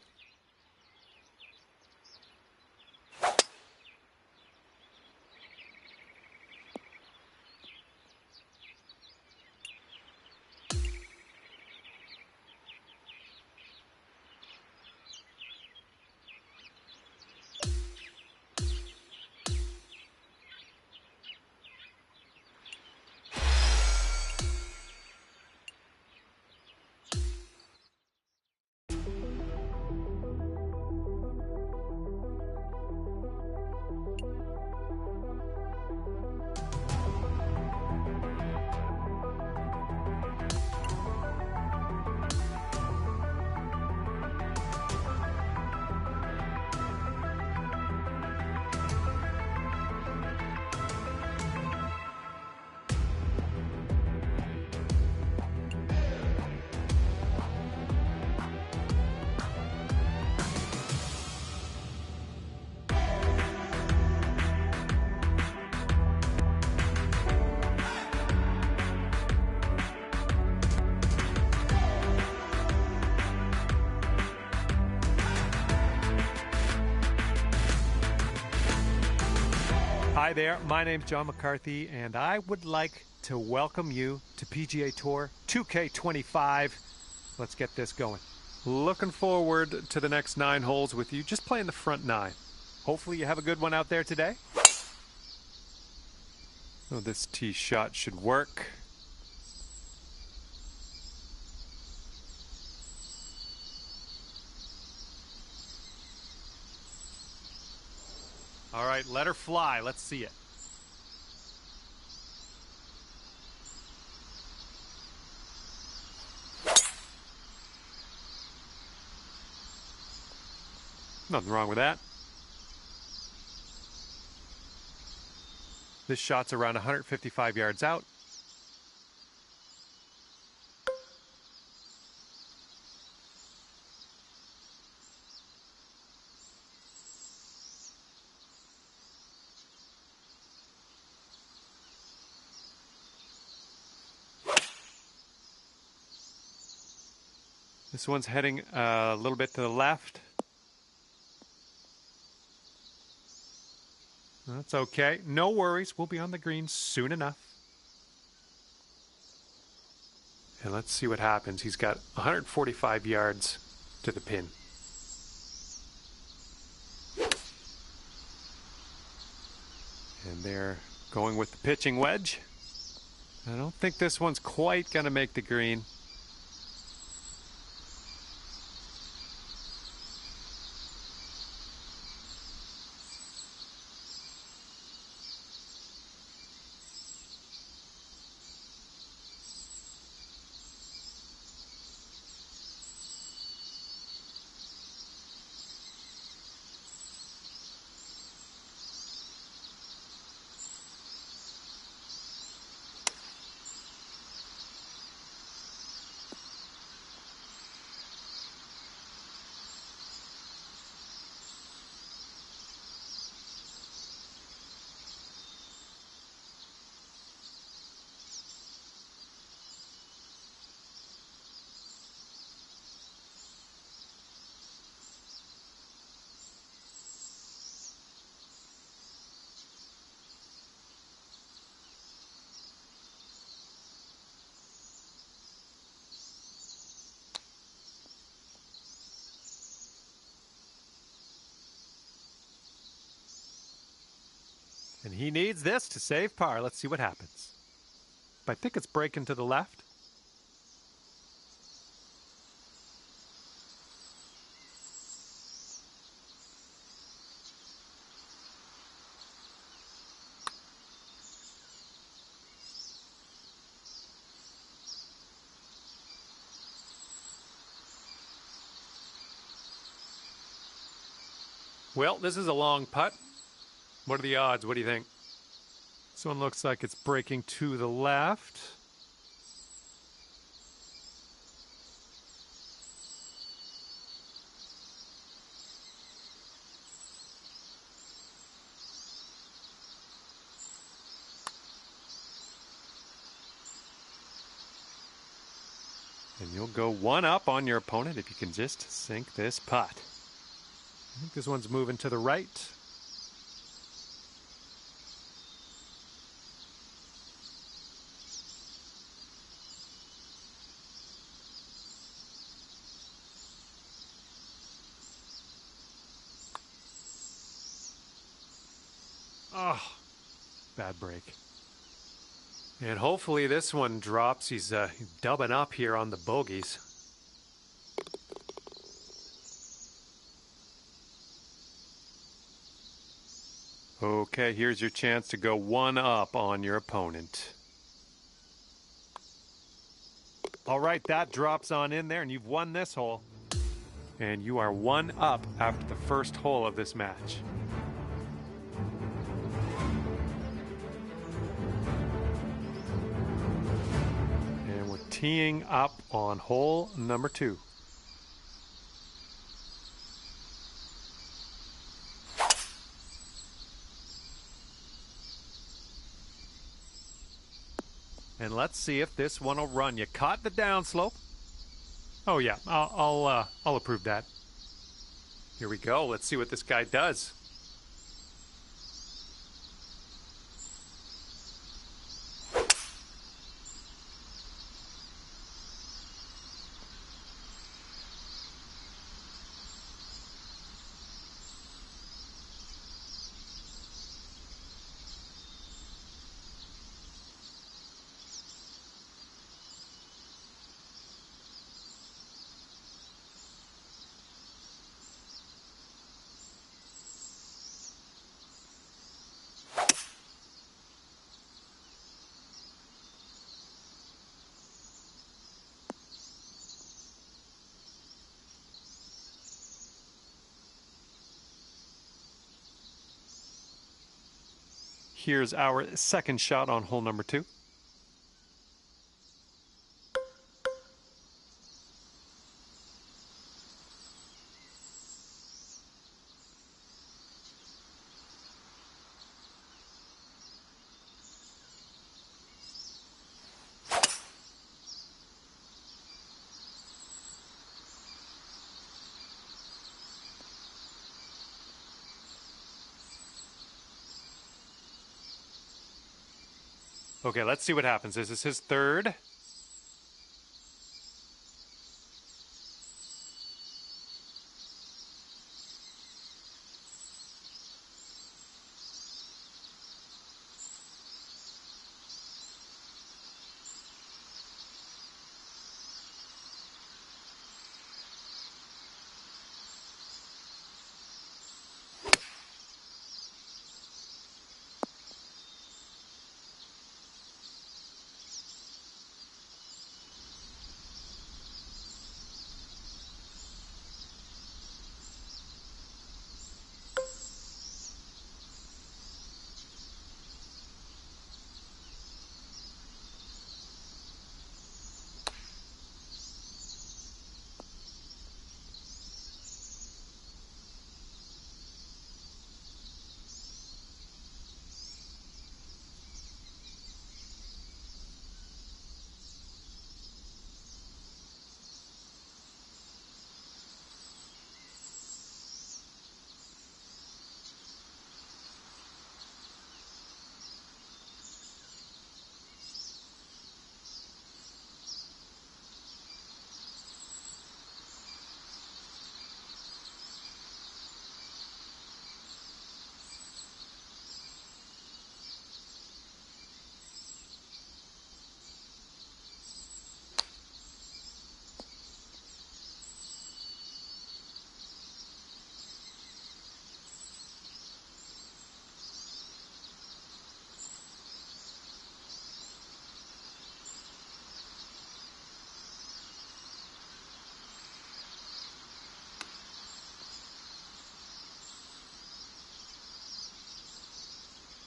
Hi there, my name's John McCarthy, and I would like to welcome you to PGA Tour 2K25. Let's get this going. Looking forward to the next 9 holes with you, just playing the front 9. Hopefully you have a good one out there today. So this tee shot should work. All right, let her fly. Let's see it. Nothing wrong with that. This shot's around 155 yards out. This one's heading a little bit to the left. That's okay. No worries. We'll be on the green soon enough. And let's see what happens. He's got 145 yards to the pin. And they're going with the pitching wedge. I don't think this one's quite going to make the green. And he needs this to save par. Let's see what happens. I think it's breaking to the left. Well, this is a long putt. What are the odds? What do you think? This one looks like it's breaking to the left. And you'll go one up on your opponent if you can just sink this putt. I think this one's moving to the right. Oh, bad break. And hopefully this one drops. He's dubbing up here on the bogeys. Okay, here's your chance to go one up on your opponent. All right, that drops on in there, and you've won this hole. And you are one up after the first hole of this match. And we're teeing up on hole number 2. And let's see if this one will run. You caught the downslope. Oh yeah, I'll approve that. Here we go. Let's see what this guy does. Here's our second shot on hole number 2. Okay, let's see what happens. This is his third.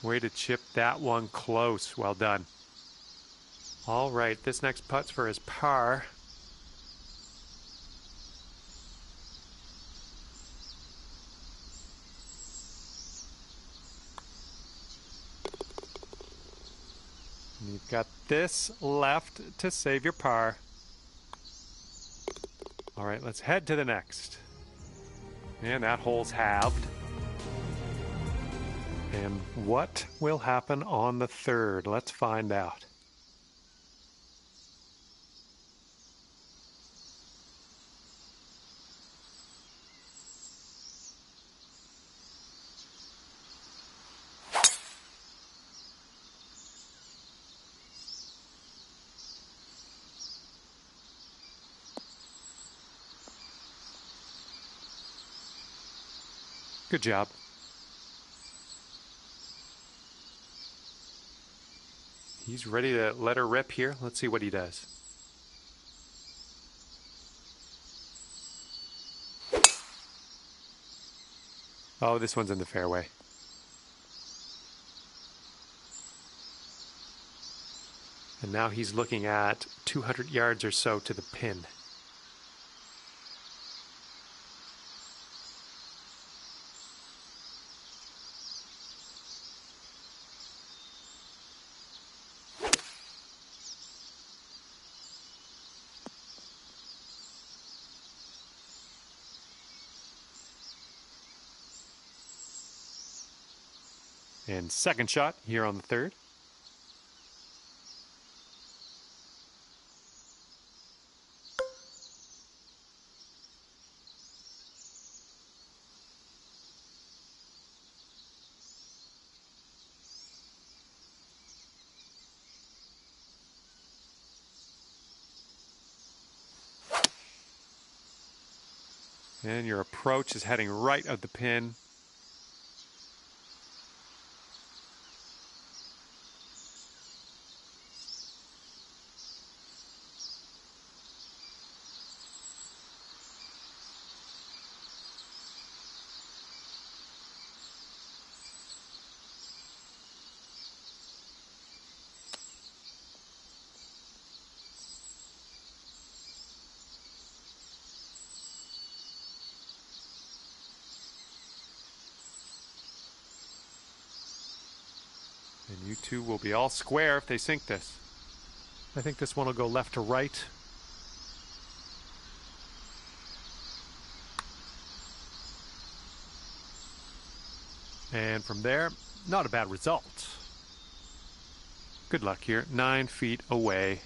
Way to chip that one close. Well done. All right, this next putt's for his par. And you've got this left to save your par. All right, let's head to the next. And that hole's halved. And what will happen on the third? Let's find out. Good job. He's ready to let her rip here. Let's see what he does. Oh, this one's in the fairway. And now he's looking at 200 yards or so to the pin. And second shot here on the third. And your approach is heading right of the pin. And you two will be all square if they sink this. I think this one will go left to right. And from there, not a bad result. Good luck here. 9 feet away.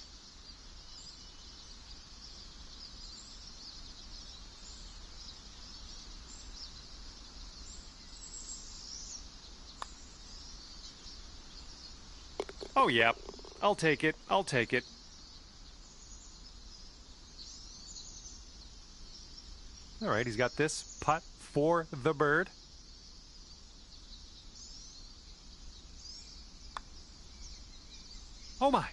Oh, yeah. I'll take it. I'll take it. All right, he's got this putt for the bird. Oh, my.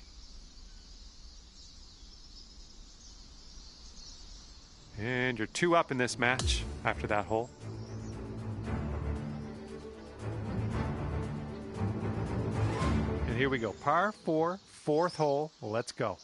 And you're 2 up in this match after that hole. And here we go. Par 4, 4th hole. Let's go.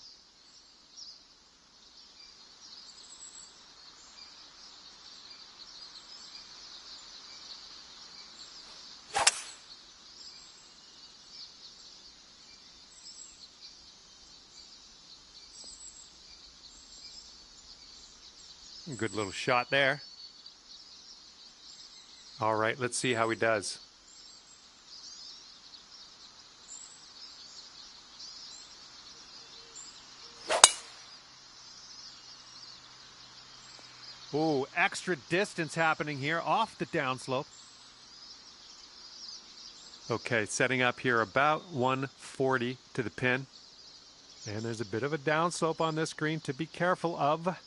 Good little shot there. All right, let's see how he does. Ooh, extra distance happening here off the downslope. Okay, setting up here about 140 to the pin. And there's a bit of a downslope on this green to be careful of.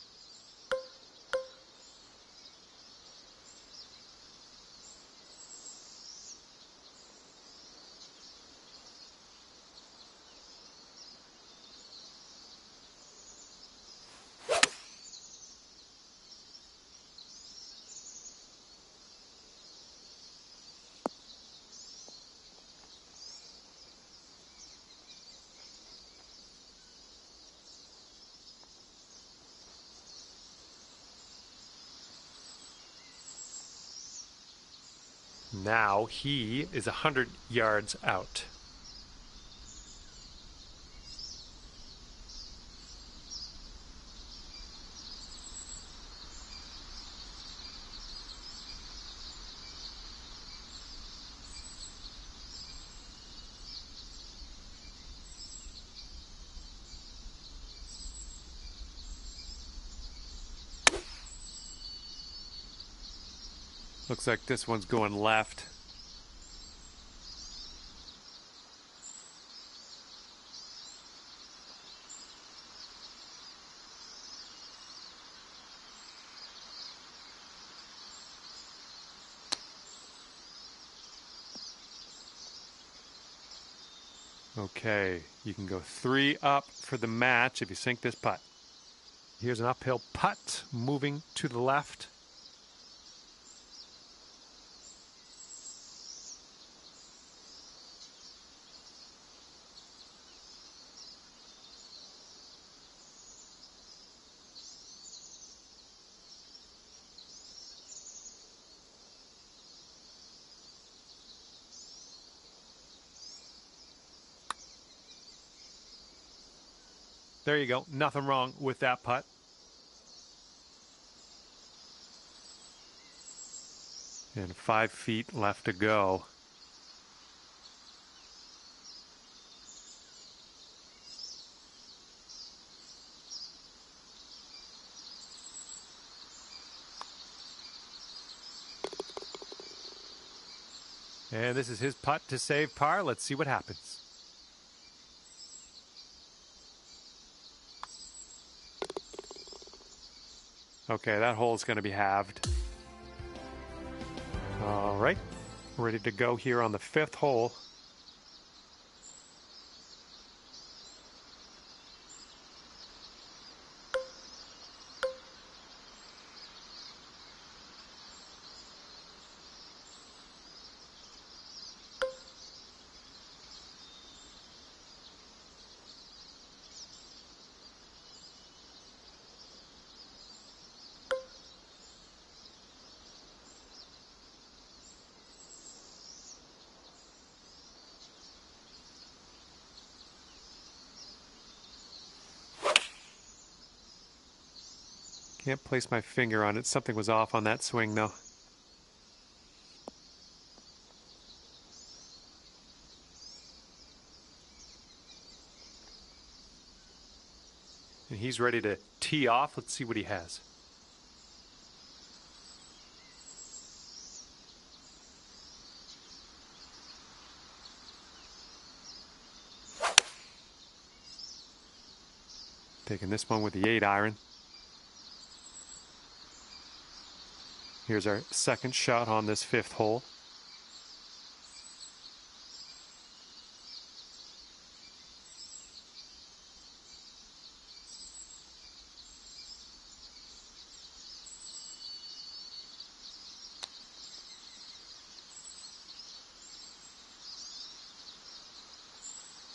Now he is 100 yards out. Looks like this one's going left. Okay, you can go 3 up for the match if you sink this putt. Here's an uphill putt moving to the left. There you go. Nothing wrong with that putt. And 5 feet left to go. And this is his putt to save par. Let's see what happens. Okay, that hole's going to be halved. All right, ready to go here on the 5th hole. Can't place my finger on it. Something was off on that swing, though. And he's ready to tee off. Let's see what he has. Taking this one with the 8-iron. Here's our second shot on this 5th hole.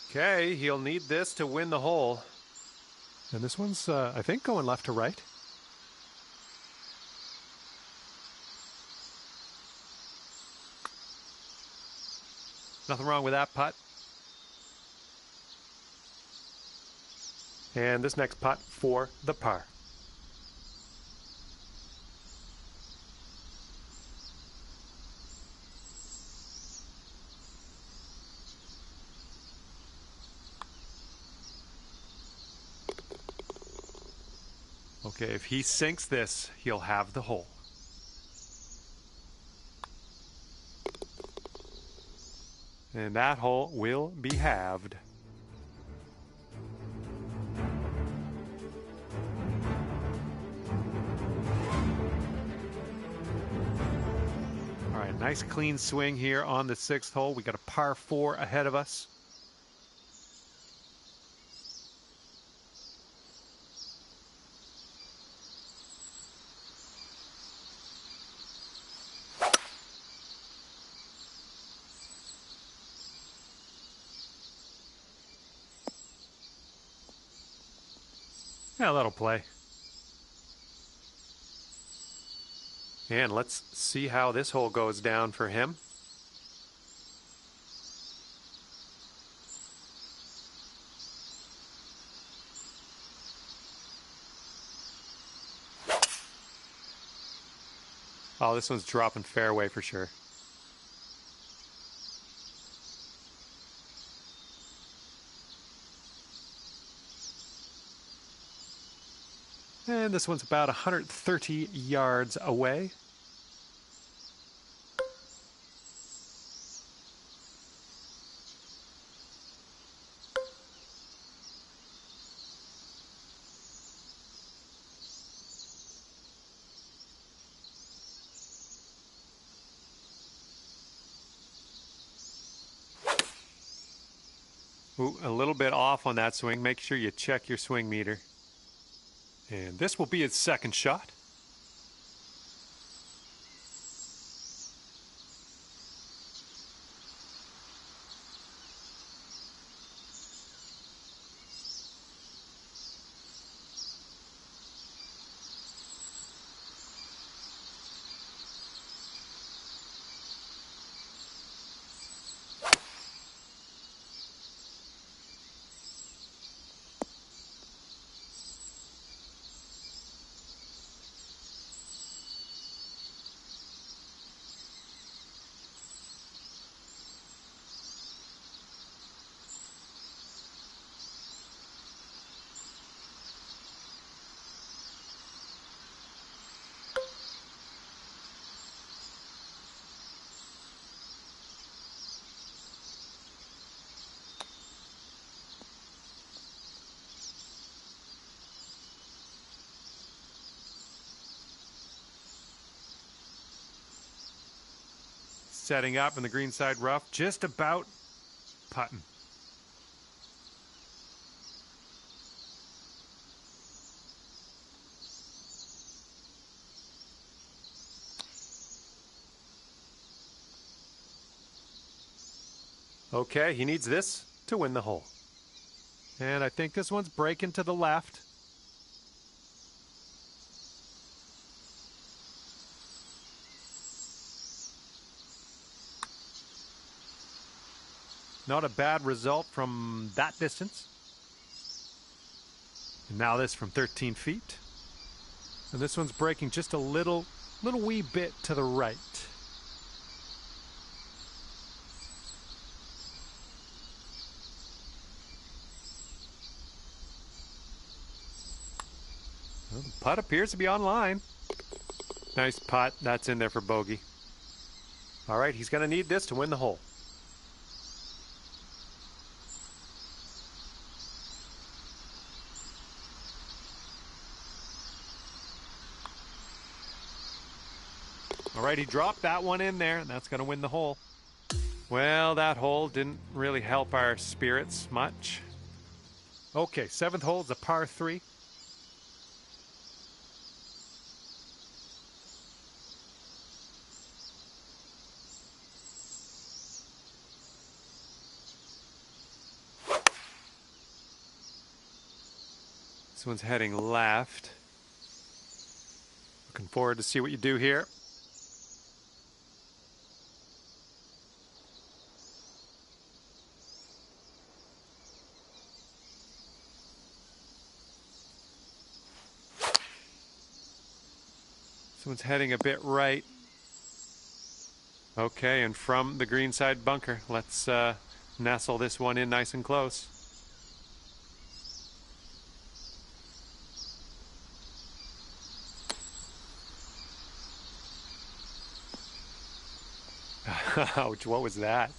Okay, he'll need this to win the hole. And this one's, I think, going left to right. Nothing wrong with that putt. And this next putt for the par. Okay, if he sinks this, he'll have the hole. And that hole will be halved. All right, nice clean swing here on the 6th hole. We got a par 4 ahead of us. Yeah, that'll play. And let's see how this hole goes down for him. Oh, this one's dropping fairway for sure. And this one's about 130 yards away. Ooh, a little bit off on that swing. Make sure you check your swing meter. And this will be his second shot. Setting up in the greenside rough, just about putting. Okay, he needs this to win the hole. And I think this one's breaking to the left. Not a bad result from that distance. And now this from 13 feet. And this one's breaking just a little wee bit to the right. Well, the putt appears to be on line. Nice putt. That's in there for bogey. All right, he's going to need this to win the hole. All right, he dropped that one in there, and that's going to win the hole. Well, that hole didn't really help our spirits much. Okay, 7th hole is a par 3. This one's heading left. Looking forward to see what you do here. This one's heading a bit right. Okay, and from the greenside bunker, let's nestle this one in nice and close. Ouch, what was that?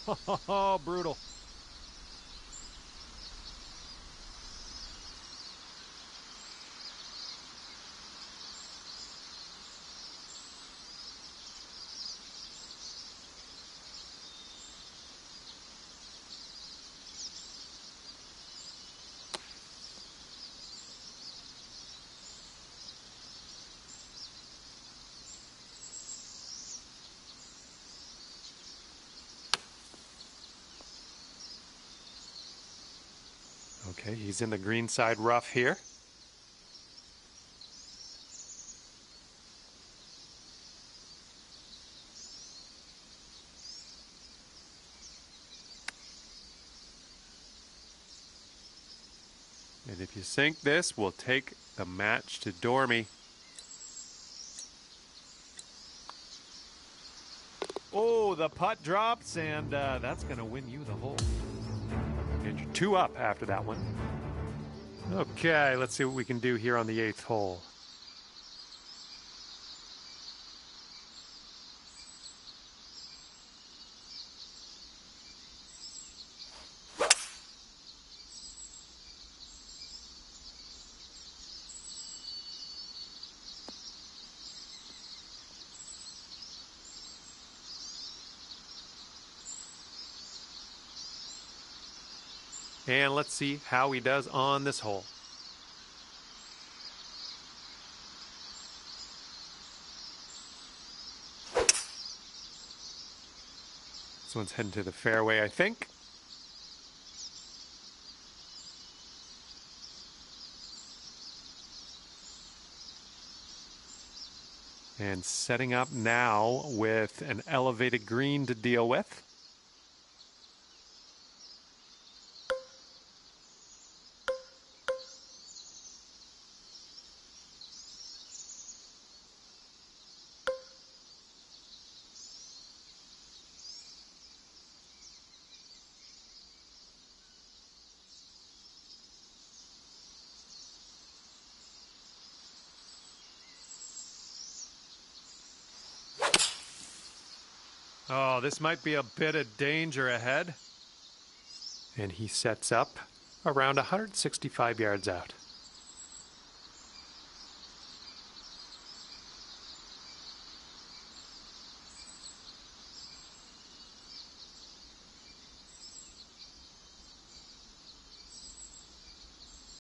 Oh, brutal. Okay, he's in the green side rough here. And if you sink this, we'll take the match to Dormy. Oh, the putt drops, and that's going to win you the hole. And you're 2 up after that one. Okay, let's see what we can do here on the 8th hole. And let's see how he does on this hole. This one's heading to the fairway, I think. And setting up now with an elevated green to deal with. Oh, this might be a bit of danger ahead. And he sets up around 165 yards out.